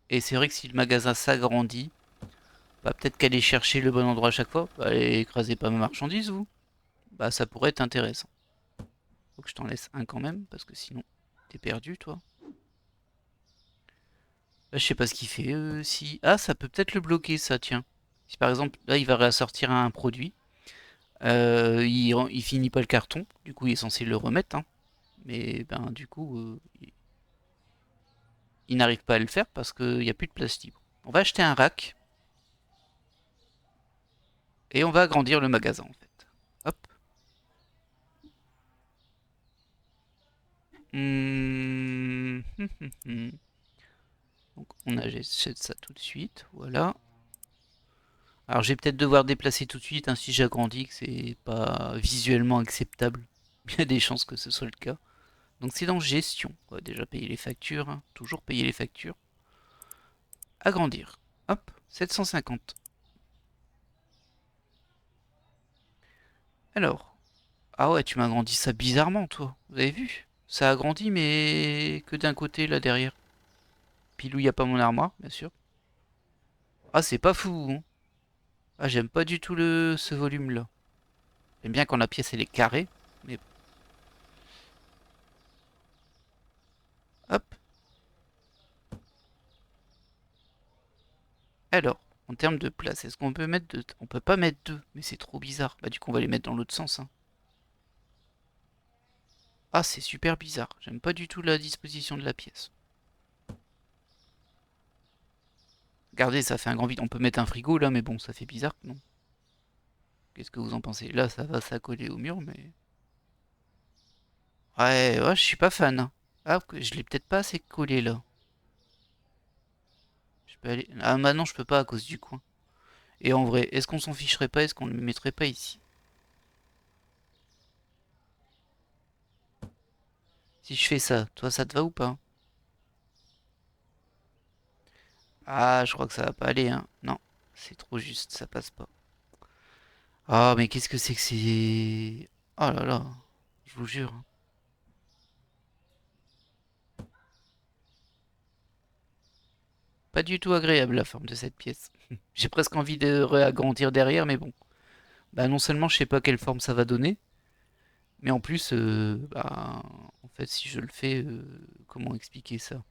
Et c'est vrai que si le magasin s'agrandit, bah peut-être qu'aller chercher le bon endroit à chaque fois, bah allez écraser pas ma marchandise, vous. Bah ça pourrait être intéressant. Faut que je t'en laisse un quand même, parce que sinon, t'es perdu, toi. Là, je sais pas ce qu'il fait. Si... Ah, ça peut peut-être le bloquer, ça, tiens. Si par exemple, là, il va réassortir un produit, il finit pas le carton, du coup, il est censé le remettre, hein. Mais ben, du coup, il n'arrive pas à le faire parce qu'il n'y a plus de place libre. On va acheter un rack et on va agrandir le magasin, en fait. Hop. Hmm, Donc on achète ça tout de suite, voilà. Alors je vais peut-être devoir déplacer tout de suite, hein, si j'agrandis que c'est pas visuellement acceptable. Il y a des chances que ce soit le cas. Donc c'est dans gestion. On va déjà payer les factures, hein. Toujours payer les factures. Agrandir. Hop, 750. Alors. Ah ouais, tu m'as agrandi ça bizarrement, toi. Vous avez vu? Ça agrandit, mais que d'un côté, là, derrière. Pile où il n'y a pas mon armoire, bien sûr. Ah, c'est pas fou, hein. Ah, j'aime pas du tout ce volume-là. J'aime bien quand la pièce, elle est carrée. Mais hop. Alors, en termes de place, est-ce qu'on peut mettre deux? On peut pas mettre deux, mais c'est trop bizarre. Bah, du coup, on va les mettre dans l'autre sens, hein. Ah, c'est super bizarre. J'aime pas du tout la disposition de la pièce. Regardez, ça fait un grand vide. On peut mettre un frigo là, mais bon, ça fait bizarre, non? Qu'est-ce que vous en pensez? Là, ça va s'accoler au mur, mais... Ouais, ouais, je suis pas fan, hein. Ah, je l'ai peut-être pas assez collé là. Je peux aller... Ah, maintenant, je peux pas à cause du coin. Et en vrai, est-ce qu'on s'en ficherait pas? Est-ce qu'on ne le mettrait pas ici? Si je fais ça, toi, ça te va ou pas? Ah, je crois que ça va pas aller, hein. Non, c'est trop juste, ça passe pas. Ah, mais qu'est-ce que c'est que c'est... Oh là là, je vous jure, hein. Pas du tout agréable la forme de cette pièce. J'ai presque envie de réagrandir derrière, mais bon. Bah non seulement je sais pas quelle forme ça va donner, mais en plus, bah, en fait, si je le fais, comment expliquer ça?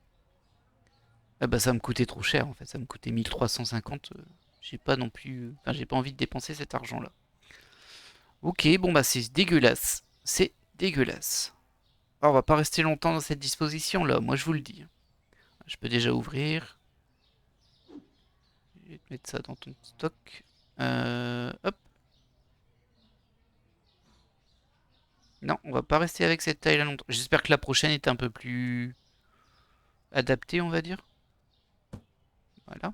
Ah bah ça me coûtait trop cher en fait, ça me coûtait 1350. J'ai pas non plus, enfin j'ai pas envie de dépenser cet argent-là. Ok, bon bah c'est dégueulasse, c'est dégueulasse. Alors, on va pas rester longtemps dans cette disposition là, moi je vous le dis. Je peux déjà ouvrir. Je vais te mettre ça dans ton stock. Hop. Non, on va pas rester avec cette taille là longtemps. J'espère que la prochaine est un peu plus adaptée, on va dire. Voilà.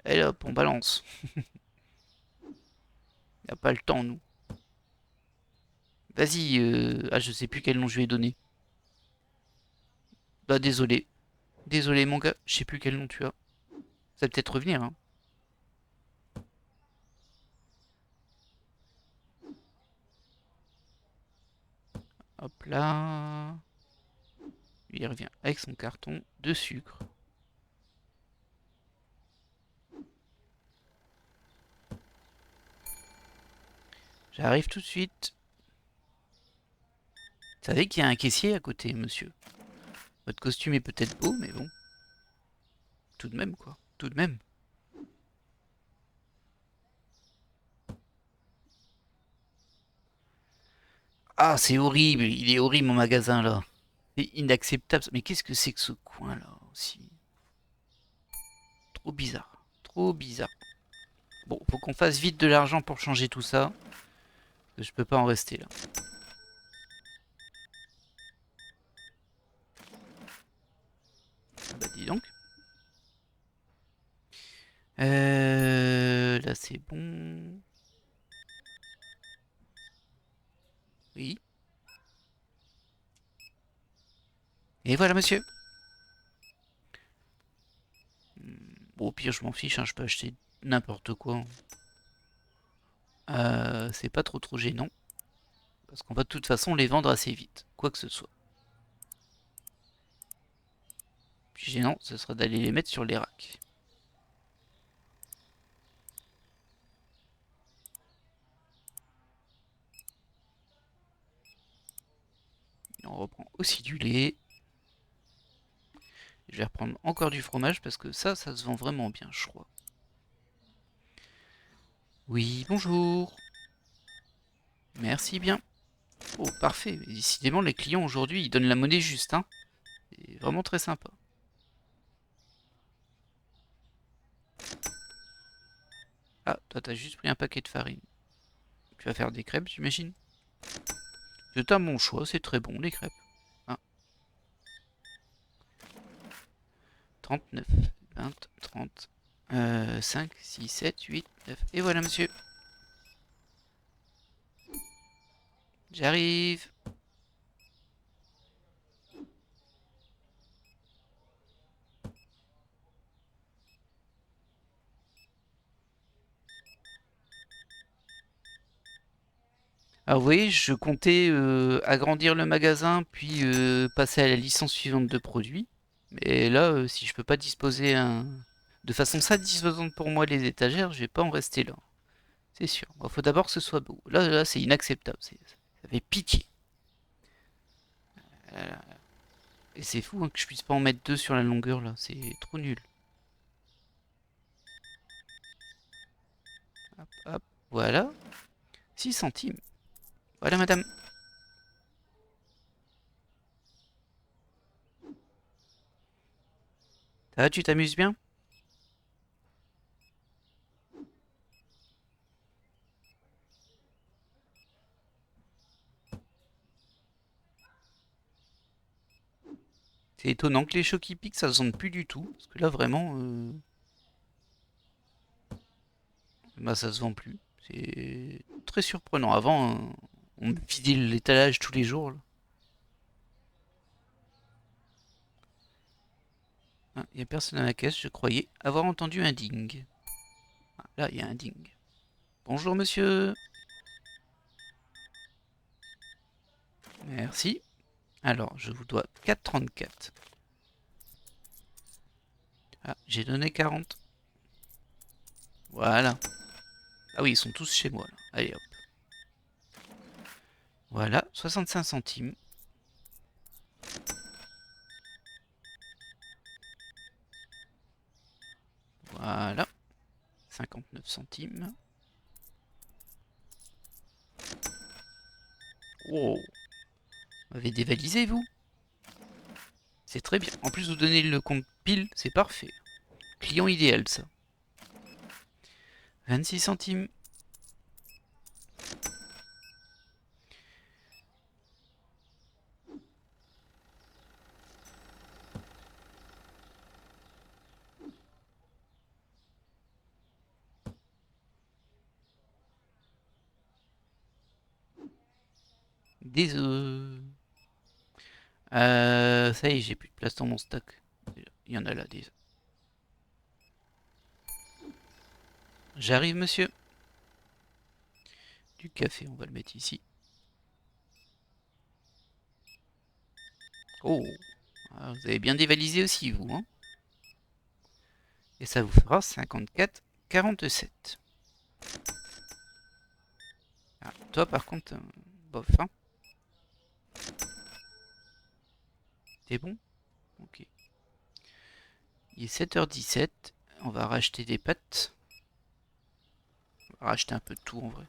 Et hop, on balance. Y a pas le temps, nous. Vas-y, ah, je sais plus quel nom je lui ai donné. Bah, désolé. Désolé, mon gars, je sais plus quel nom tu as. Ça va peut-être revenir, hein. Hop là. Il revient avec son carton de sucre. J'arrive tout de suite. Vous savez qu'il y a un caissier à côté, monsieur. Votre costume est peut-être beau, mais bon. Tout de même, quoi. Tout de même. Ah, c'est horrible. Il est horrible, mon magasin, là. C'est inacceptable. Mais qu'est-ce que c'est que ce coin-là, aussi? Trop bizarre. Trop bizarre. Bon, faut qu'on fasse vite de l'argent pour changer tout ça. Parce que je peux pas en rester, là. Bah, dis donc. Là, c'est bon. Oui. Et voilà, monsieur. Bon, au pire, je m'en fiche, hein, je peux acheter n'importe quoi. C'est pas trop gênant. Parce qu'on va de toute façon les vendre assez vite. Quoi que ce soit. Puis gênant, ce sera d'aller les mettre sur les racks. Et on reprend aussi du lait. Je vais reprendre encore du fromage parce que ça se vend vraiment bien, je crois. Oui, bonjour. Merci bien. Oh, parfait. Décidément, les clients aujourd'hui, ils donnent la monnaie juste, hein. C'est vraiment très sympa. Ah, toi, t'as juste pris un paquet de farine. Tu vas faire des crêpes, j'imagine. C'est un bon choix, c'est très bon, les crêpes. Ah. 39, 20, 30, 5, 6, 7, 8, 9. Et voilà, monsieur. J'arrive. Alors vous voyez, je comptais agrandir le magasin, puis passer à la licence suivante de produits. Mais là, si je peux pas disposer de façon satisfaisante pour moi les étagères, je vais pas en rester là. C'est sûr. Il faut d'abord que ce soit beau. Là, c'est inacceptable. Ça fait pitié. Euh, Et c'est fou hein, que je puisse pas en mettre deux sur la longueur là. C'est trop nul. Hop, hop. Voilà. 6 centimes. Voilà, madame. Ça va, tu t'amuses bien? C'est étonnant que les chocs qui piquent, ça se sente plus du tout. Parce que là, vraiment, bah, ça se vend plus. C'est très surprenant. Avant, on me vidait l'étalage tous les jours. Là. Ah, il n'y a personne à la caisse, je croyais avoir entendu un ding. Ah, là, il y a un ding. Bonjour, monsieur. Merci. Alors, je vous dois 4,34. Ah, j'ai donné 40. Voilà. Ah oui, ils sont tous chez moi, là. Allez, hop. Voilà, 65 centimes. Voilà, 59 centimes. Oh, vous m'avez dévalisé, vous? C'est très bien. En plus, vous donnez le compte pile, c'est parfait. Client idéal, ça. 26 centimes. Désolé. Ça y est, j'ai plus de place dans mon stock. Il y en a là, déjà. J'arrive, monsieur. Du café, on va le mettre ici. Oh, ah, vous avez bien dévalisé aussi, vous, hein. Et ça vous fera 54,47. Ah, toi, par contre, bof, hein. T'es bon? Ok. Il est 7h17. On va racheter des pâtes. On va racheter un peu de tout, en vrai.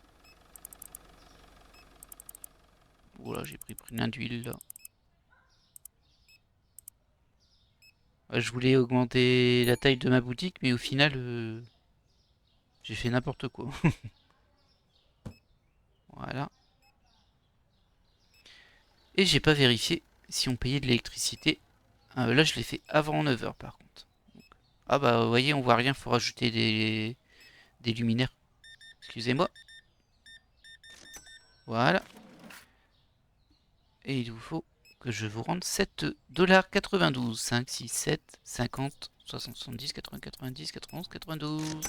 Voilà, j'ai pris plein d'huile, là. Je voulais augmenter la taille de ma boutique, mais au final, j'ai fait n'importe quoi. Voilà. Et j'ai pas vérifié si on payait de l'électricité. Là, je l'ai fait avant 9h par contre. Ah bah, vous voyez, on voit rien, faut rajouter des luminaires. Excusez-moi. Voilà. Et il vous faut que je vous rende 7,92$. 5, 6, 7, 50, 60, 70, 80, 90, 91, 92.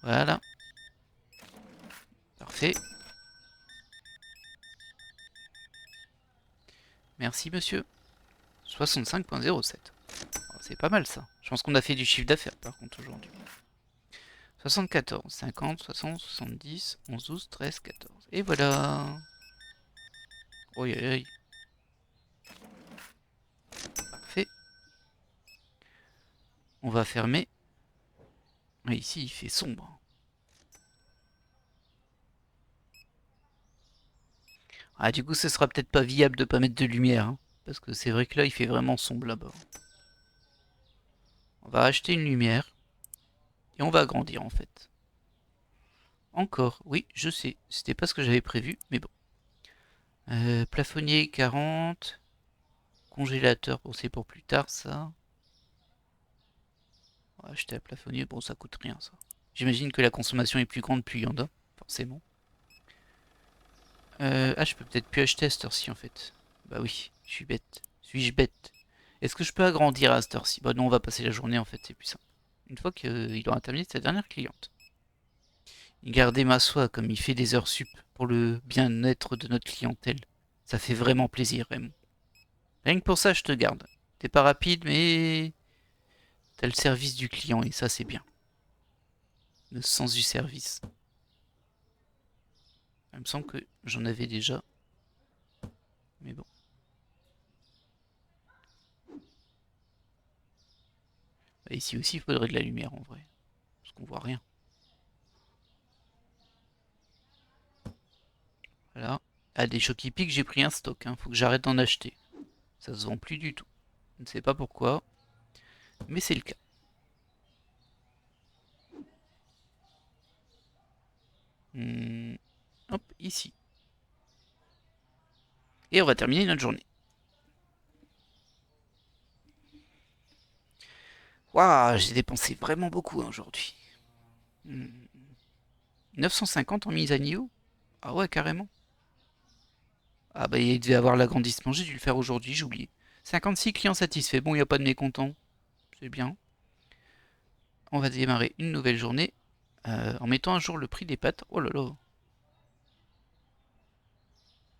Voilà. Parfait. Merci, monsieur. 65,07. C'est pas mal ça. Je pense qu'on a fait du chiffre d'affaires par contre aujourd'hui. 74, 50, 60, 70, 11, 12, 13, 14. Et voilà. Oui, oui, oui. Parfait. On va fermer. Et ici, il fait sombre. Ah, du coup, ce sera peut-être pas viable de pas mettre de lumière. Hein, parce que c'est vrai que là, il fait vraiment sombre là-bas. On va acheter une lumière. Et on va agrandir en fait. Encore, oui, je sais. C'était pas ce que j'avais prévu, mais bon. Plafonnier 40. Congélateur, bon, c'est pour plus tard, ça. On va acheter un plafonnier, bon, ça coûte rien, ça. J'imagine que la consommation est plus grande, plus il y en a, forcément. Ah, je peux peut-être plus acheter à cette heure-ci, en fait. Bah oui, je suis bête. Suis-je bête? Est-ce que je peux agrandir à cette heure-ci? Bah non, on va passer la journée, en fait, c'est plus simple. Une fois qu'il aura terminé sa dernière cliente. Gardez ma soie comme il fait des heures sup pour le bien-être de notre clientèle. Ça fait vraiment plaisir, Raymond. Rien que pour ça, je te garde. T'es pas rapide, mais t'as le service du client et ça, c'est bien. Le sens du service. Il me semble que j'en avais déjà. Mais bon. Et ici aussi, il faudrait de la lumière en vrai. Parce qu'on voit rien. Voilà. Ah, des Chocs Pics, j'ai pris un stock. Hein. Faut que j'arrête d'en acheter. Ça se vend plus du tout. Je ne sais pas pourquoi. Mais c'est le cas. Hop, ici. Et on va terminer notre journée. Waouh, j'ai dépensé vraiment beaucoup hein, aujourd'hui. 950 en mise à niveau. Ah ouais, carrément. Ah bah il devait avoir l'agrandissement, j'ai dû le faire aujourd'hui, j'ai oublié. 56 clients satisfaits, bon il n'y a pas de mécontents, c'est bien. On va démarrer une nouvelle journée en mettant à jour le prix des pâtes. Oh là là.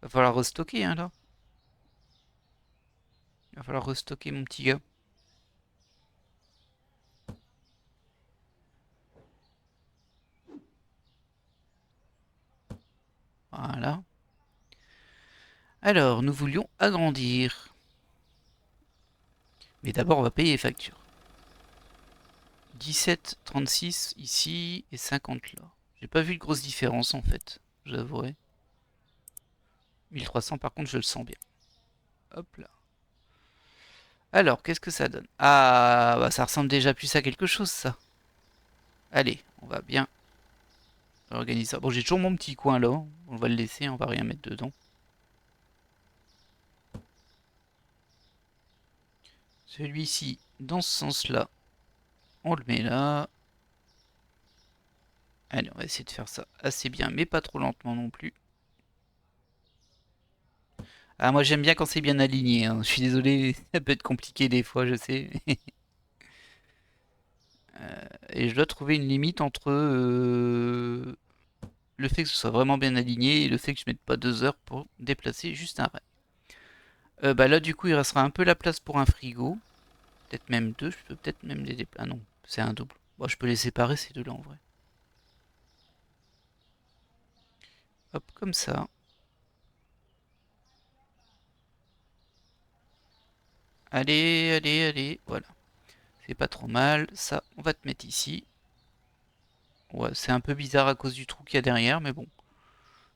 Va falloir restocker hein là. Va falloir restocker mon petit gars. Voilà. Alors, nous voulions agrandir. Mais d'abord on va payer les factures. 17,36 ici et 50 là. J'ai pas vu de grosse différence en fait, j'avouerai. 1300 par contre je le sens bien. Hop là. Alors, qu'est-ce que ça donne? Ah, bah ça ressemble déjà plus à quelque chose, ça. Allez, on va bien organiser ça. Bon, j'ai toujours mon petit coin là. On va le laisser, on va rien mettre dedans. Celui-ci, dans ce sens-là, on le met là. Allez, on va essayer de faire ça assez bien, mais pas trop lentement non plus. Ah, moi j'aime bien quand c'est bien aligné. Hein. Je suis désolé, ça peut être compliqué des fois, je sais. Et je dois trouver une limite entre le fait que ce soit vraiment bien aligné et le fait que je mette pas 2 heures pour déplacer juste un rail. Bah là du coup il restera un peu la place pour un frigo. Peut-être même deux, je peux peut-être même les déplacer. Ah non, c'est un double. Bon, je peux les séparer ces deux-là en vrai. Hop, comme ça. Allez, allez, allez, voilà. C'est pas trop mal. Ça, on va te mettre ici. Ouais, c'est un peu bizarre à cause du trou qu'il y a derrière, mais bon.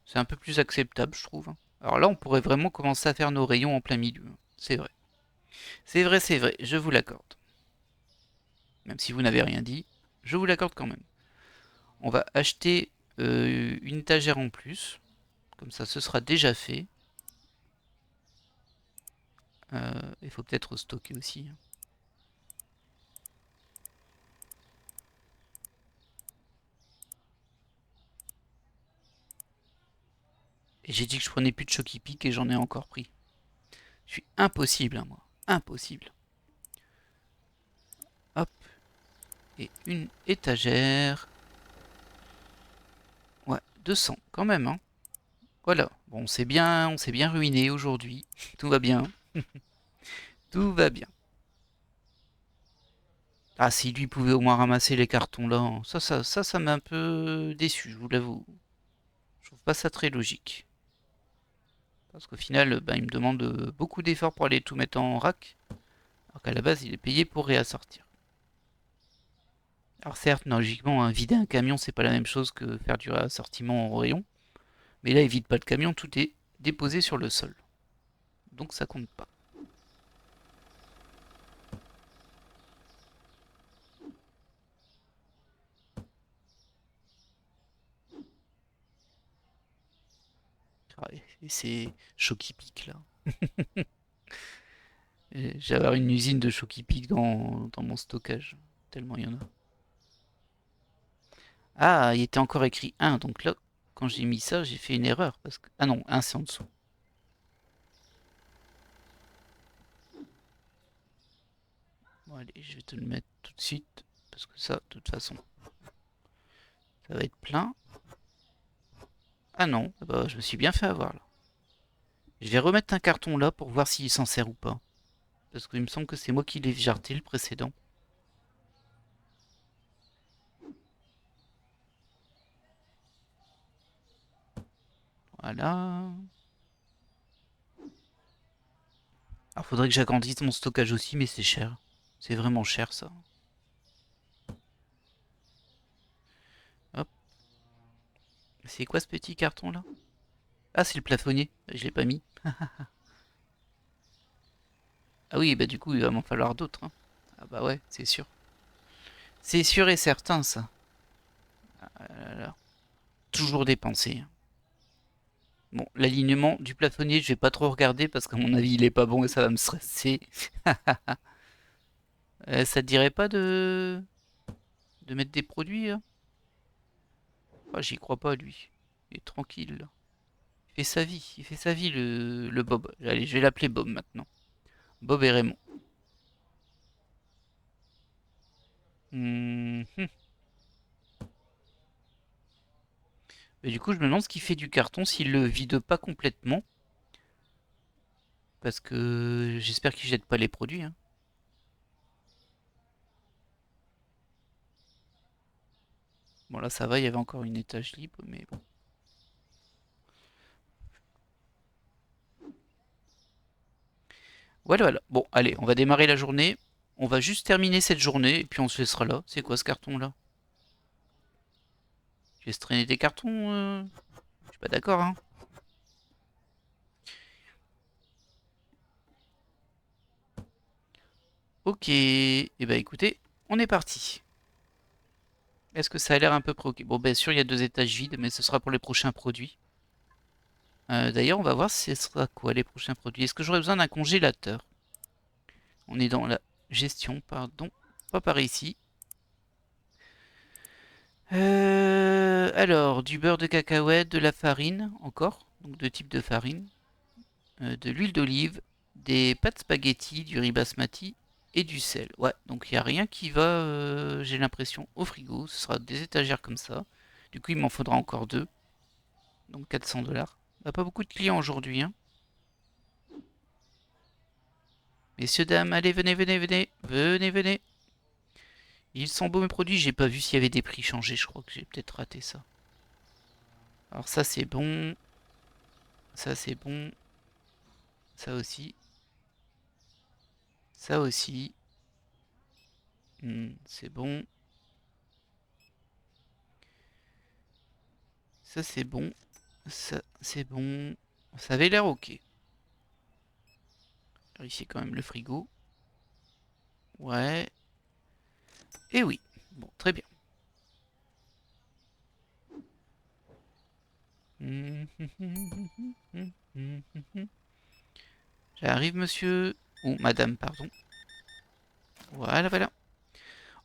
C'est un peu plus acceptable, je trouve. Hein. Alors là, on pourrait vraiment commencer à faire nos rayons en plein milieu. C'est vrai. C'est vrai, c'est vrai, je vous l'accorde. Même si vous n'avez rien dit, je vous l'accorde quand même. On va acheter une étagère en plus. Comme ça, ce sera déjà fait. Il faut peut-être stocker aussi. Hein. Et j'ai dit que je prenais plus de Choc Pic et j'en ai encore pris. Je suis impossible, hein, moi. Impossible. Hop. Et une étagère. Ouais, 200 quand même, hein. Voilà. Bon, on s'est bien ruiné aujourd'hui. Tout va bien. Tout va bien. Ah, si lui pouvait au moins ramasser les cartons là. Hein. Ça m'a un peu déçu, je vous l'avoue. Je trouve pas ça très logique. Parce qu'au final, ben, il me demande beaucoup d'efforts pour aller tout mettre en rack. Alors qu'à la base, il est payé pour réassortir. Alors certes, logiquement, hein, vider un camion, c'est pas la même chose que faire du réassortiment en rayon. Mais là, il vide pas le camion, tout est déposé sur le sol. Donc ça compte pas. Ah, et c'est Choc-Pic là. J'ai avoir une usine de Choc-Pic dans mon stockage. Tellement il y en a. Ah, il était encore écrit 1, donc là, quand j'ai mis ça, j'ai fait une erreur. Parce que... Ah non, 1 c'est en dessous. Bon, allez, je vais te le mettre tout de suite. Parce que ça, de toute façon, ça va être plein. Ah non, bah, je me suis bien fait avoir là. Je vais remettre un carton là pour voir s'il s'en sert ou pas. Parce qu'il me semble que c'est moi qui l'ai jarté le précédent. Voilà. Alors faudrait que j'agrandisse mon stockage aussi, mais c'est cher. C'est vraiment cher ça. Hop. C'est quoi ce petit carton là? Ah, c'est le plafonnier. Je l'ai pas mis. Ah oui, bah du coup, il va m'en falloir d'autres, hein. Ah bah ouais, c'est sûr. C'est sûr et certain, ça. Ah là là. Toujours dépensé, hein. Bon, l'alignement du plafonnier, je vais pas trop regarder parce qu'à mon avis, il est pas bon et ça va me stresser. Ça te dirait pas de mettre des produits, hein? Ah, j'y crois pas, lui. Il est tranquille, là. Il fait sa vie. Il fait sa vie, le Bob. Allez, je vais l'appeler Bob maintenant. Bob et Raymond. Mhm. Et du coup, je me demande ce qu'il fait du carton s'il le vide pas complètement. Parce que j'espère qu'il jette pas les produits, hein. Bon, là, ça va, il y avait encore une étage libre, mais bon. Voilà, voilà. Bon, allez, on va démarrer la journée. On va juste terminer cette journée et puis on se laissera là. C'est quoi ce carton-là? Je vais se traîner des cartons, Je suis pas d'accord, hein. Ok. Et bah écoutez, on est parti. Est-ce que ça a l'air un peu préoccupant? Bon, bien sûr, il y a 2 étages vides, mais ce sera pour les prochains produits. D'ailleurs, on va voir ce sera quoi les prochains produits. Est-ce que j'aurais besoin d'un congélateur? On est dans la gestion, pardon. Pas par ici. Alors, du beurre de cacahuète, de la farine, encore, donc 2 types de farine, de l'huile d'olive, des pâtes spaghetti, du riz basmati et du sel. Ouais, donc il n'y a rien qui va, j'ai l'impression, au frigo. Ce sera des étagères comme ça. Du coup, il m'en faudra encore 2, donc 400 $. Pas beaucoup de clients aujourd'hui, hein. Messieurs, dames, allez, venez, venez, venez, venez, venez. Ils sont beaux mes produits, j'ai pas vu s'il y avait des prix changés, je crois que j'ai peut-être raté ça. Alors ça c'est bon, ça c'est bon, ça aussi, ça aussi. C'est bon, ça c'est bon, ça c'est bon. Ça avait l'air ok. Vérifier quand même le frigo. Ouais. Et oui. Bon, très bien. J'arrive, monsieur. Ou madame, pardon. Voilà, voilà.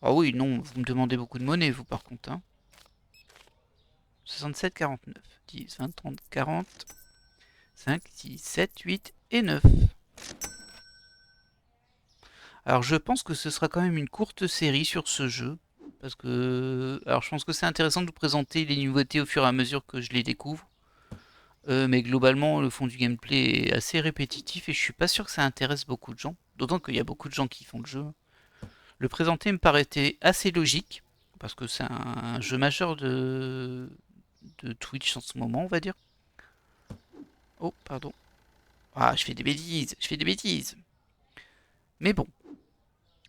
Ah oui, non, vous me demandez beaucoup de monnaie, vous, par contre, hein. 67, 49, 10, 20, 30, 40, 5, 6, 7, 8 et 9. Alors je pense que ce sera quand même une courte série sur ce jeu. Parce que... Alors je pense que c'est intéressant de vous présenter les nouveautés au fur et à mesure que je les découvre. Mais globalement, le fond du gameplay est assez répétitif et je suis pas sûr que ça intéresse beaucoup de gens. D'autant qu'il y a beaucoup de gens qui font le jeu. Le présenter me paraissait assez logique. Parce que c'est un jeu majeur de Twitch en ce moment, on va dire. Oh, pardon. Ah, je fais des bêtises, je fais des bêtises. Mais bon,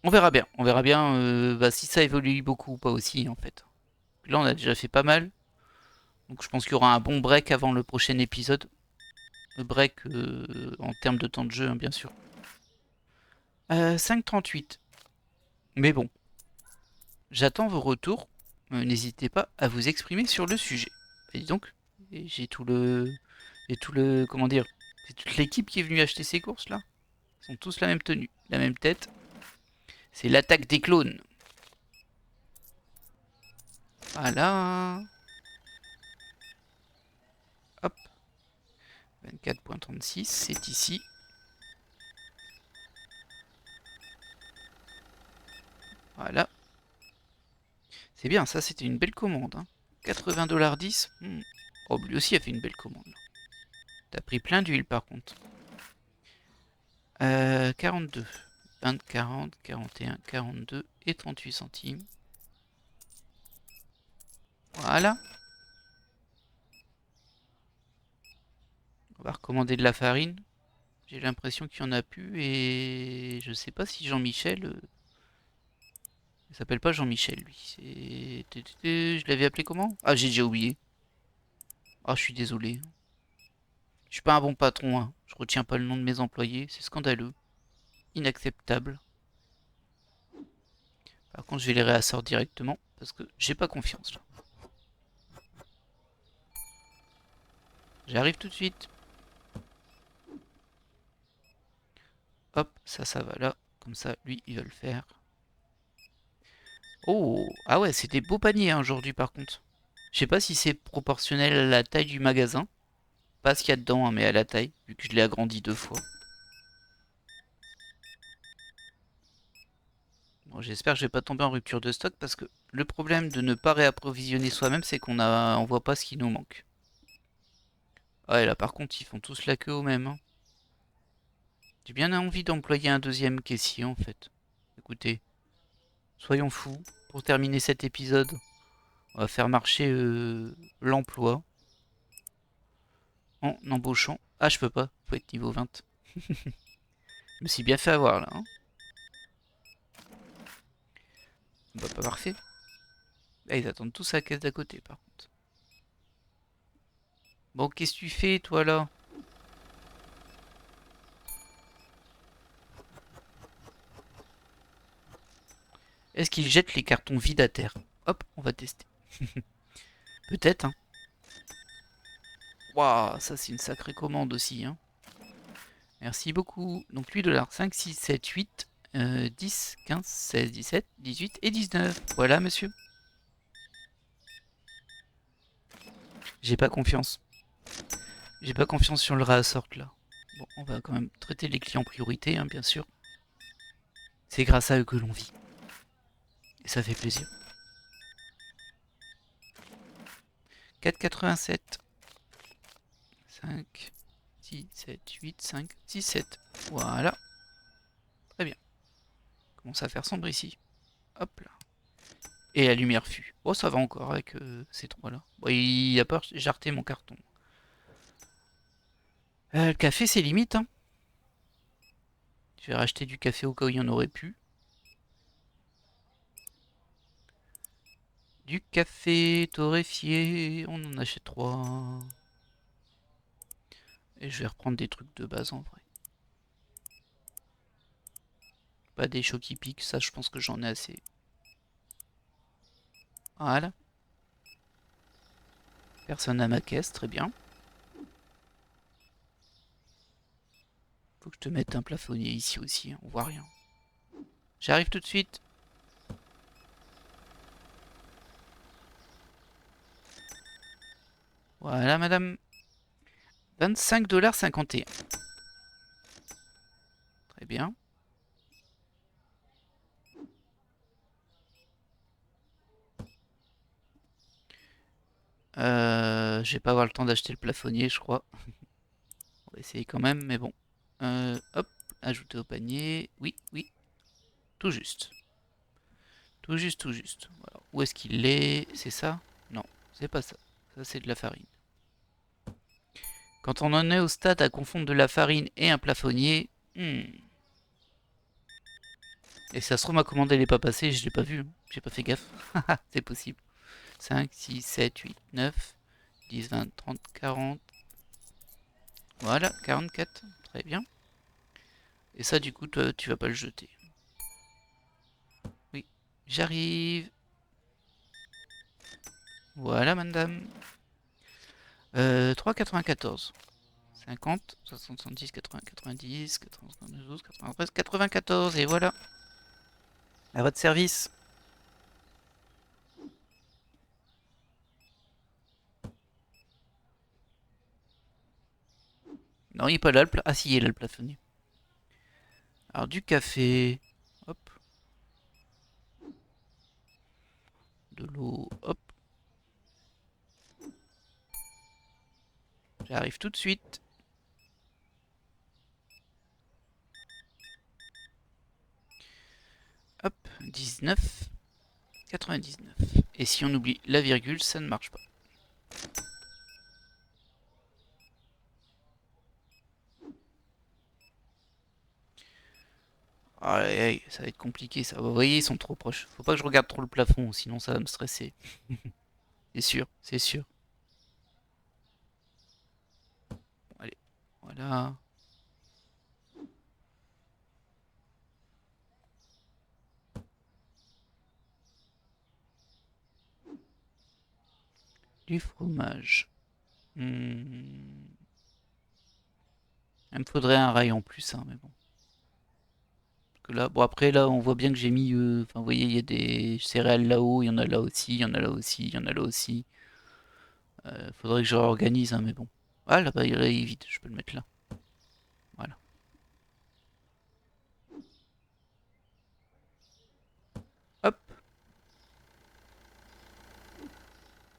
on verra bien. On verra bien si ça évolue beaucoup ou pas aussi, en fait. Là, on a déjà fait pas mal. Donc je pense qu'il y aura un bon break avant le prochain épisode. Le break en termes de temps de jeu, hein, bien sûr. 5,38. Mais bon, j'attends vos retours. N'hésitez pas à vous exprimer sur le sujet. Et donc, j'ai Et tout le... Comment dire? C'est toute l'équipe qui est venue acheter ces courses là. Ils sont tous la même tenue, la même tête. C'est l'attaque des clones. Voilà. Hop. 24.36, c'est ici. Voilà. C'est bien, ça c'était une belle commande. Hein. 80,10 $. Oh, lui aussi a fait une belle commande. T'as pris plein d'huile par contre. 42. 20, 40, 41, 42 et 38 centimes. Voilà. On va recommander de la farine. J'ai l'impression qu'il y en a plus et je sais pas si Jean-Michel... il s'appelle pas Jean-Michel lui. Je l'avais appelé comment? Ah, j'ai déjà oublié. Ah, je suis désolé. Je suis pas un bon patron, hein. Je retiens pas le nom de mes employés, c'est scandaleux. Inacceptable. Par contre, je vais les réassortir directement parce que j'ai pas confiance là. J'arrive tout de suite. Hop, ça va là. Comme ça, lui, il va le faire. Oh, ah ouais, c'est des beaux paniers hein, aujourd'hui par contre. Je sais pas si c'est proportionnel à la taille du magasin. Pas ce qu'il y a dedans, hein, mais à la taille, vu que je l'ai agrandi 2 fois. Bon, j'espère que je vais pas tomber en rupture de stock parce que le problème de ne pas réapprovisionner soi-même, c'est on voit pas ce qui nous manque. Ah, et là par contre, ils font tous la queue au même. Hein. J'ai bien envie d'employer un deuxième caissier en fait. Écoutez, soyons fous. Pour terminer cet épisode, on va faire marcher l'emploi en embauchant. Ah, je peux pas, faut être niveau 20. Je me suis bien fait avoir là. Hein. Bah, pas parfait. Ah, ils attendent tous à la caisse d'à côté par contre. Bon, qu'est-ce que tu fais toi là? Est-ce qu'ils jettent les cartons vides à terre? Hop, on va tester. Peut-être, hein. Waouh, ça c'est une sacrée commande aussi, hein. Merci beaucoup. Donc 8 $. 5, 6, 7, 8, 10, 15, 16, 17, 18 et 19. Voilà, monsieur. J'ai pas confiance. J'ai pas confiance sur le réassort là. Bon, on va quand même traiter les clients en priorité, hein, bien sûr. C'est grâce à eux que l'on vit. Et ça fait plaisir. 4,87. 5, 6, 7, 8, 5, 6, 7. Voilà. Très bien. Commence à faire sombre ici. Hop là. Et la lumière fut. Oh, ça va encore avec ces trois-là. Bon, il a peur, j'ai raté mon carton. Le café, c'est limite. Hein. Je vais racheter du café au cas où il y en aurait plus. Du café torréfié, on en achète 3. Et je vais reprendre des trucs de base en vrai. Pas des chocs qui piquent, ça je pense que j'en ai assez. Voilà. Personne à ma caisse, très bien. Faut que je te mette un plafonnier ici aussi, hein, on voit rien. J'arrive tout de suite. Voilà madame. 25,51 $. Très bien. Je vais pas avoir le temps d'acheter le plafonnier, je crois. On va essayer quand même, mais bon. Hop, ajouter au panier. Oui, oui, tout juste. Tout juste, tout juste. Voilà. Où est-ce qu'il est? C'est ça? Non, c'est pas ça. Ça, c'est de la farine. Quand on en est au stade à confondre de la farine et un plafonnier... Et ça se trouve, ma commande, elle est pas passée, je l'ai pas vu. Hein. J'ai pas fait gaffe. C'est possible. 5, 6, 7, 8, 9, 10, 20, 30, 40. Voilà, 44. Très bien. Et ça, du coup, toi, tu vas pas le jeter. Oui, j'arrive. Voilà, madame. 3,94. 50, 60, 70, 80, 90, 92, 93, 94, et voilà. À votre service. Non, il n'est pas là le plat. Ah si, il est là le plafonnier. Alors du café. Hop. De l'eau. Hop. J'arrive tout de suite. Hop. 19. 99. Et si on oublie la virgule, ça ne marche pas. Aïe, aïe, ça va être compliqué ça. Vous voyez, ils sont trop proches. Faut pas que je regarde trop le plafond, sinon ça va me stresser. C'est sûr, c'est sûr. Bon, allez, voilà. Du fromage. Il me faudrait un rail en plus, hein, mais bon. Parce que là, bon après là, on voit bien que j'ai mis. Enfin, vous voyez, il y a des céréales là-haut, il y en a là aussi, il y en a là aussi, il y en a là aussi. Faudrait que je réorganise, hein, mais bon. Ah là-bas, il est vide, je peux le mettre là. Voilà. Hop.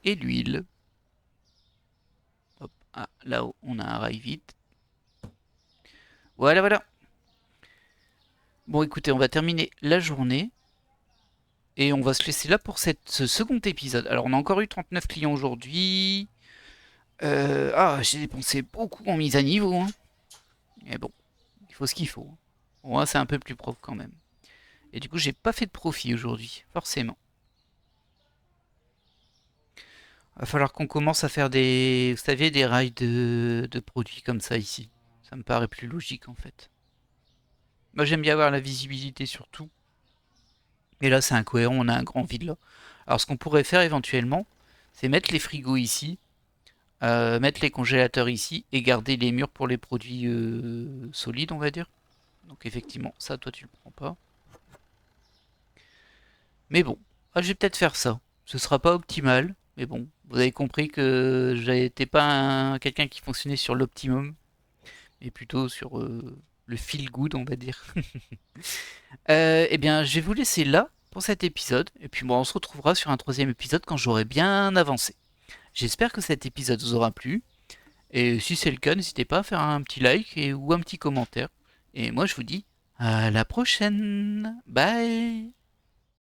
Et l'huile. Hop. Ah, là-haut, on a un rail vide. Voilà, voilà. Bon, écoutez, on va terminer la journée. Et on va se laisser là pour ce second épisode. Alors, on a encore eu 39 clients aujourd'hui. J'ai dépensé beaucoup en mise à niveau, hein. Mais bon, il faut ce qu'il faut. Moi, c'est un peu plus propre quand même. Et du coup, j'ai pas fait de profit aujourd'hui, forcément. Va falloir qu'on commence à faire des, vous savez, des rails de produits comme ça ici. Ça me paraît plus logique en fait. Moi, j'aime bien avoir la visibilité sur tout. Et là, c'est incohérent, on a un grand vide là. Alors, ce qu'on pourrait faire éventuellement, c'est mettre les frigos ici, mettre les congélateurs ici et garder les murs pour les produits solides, on va dire. Donc, effectivement, ça, toi, tu le prends pas. Mais bon, je vais peut-être faire ça. Ce sera pas optimal, mais bon, vous avez compris que j'étais pas quelqu'un qui fonctionnait sur l'optimum, mais plutôt sur le feel good, on va dire. Eh bien, je vais vous laisser là pour cet épisode, et puis bon, on se retrouvera sur un troisième épisode quand j'aurai bien avancé. J'espère que cet épisode vous aura plu, et si c'est le cas, n'hésitez pas à faire un petit like ou un petit commentaire. Et moi, je vous dis à la prochaine. Bye.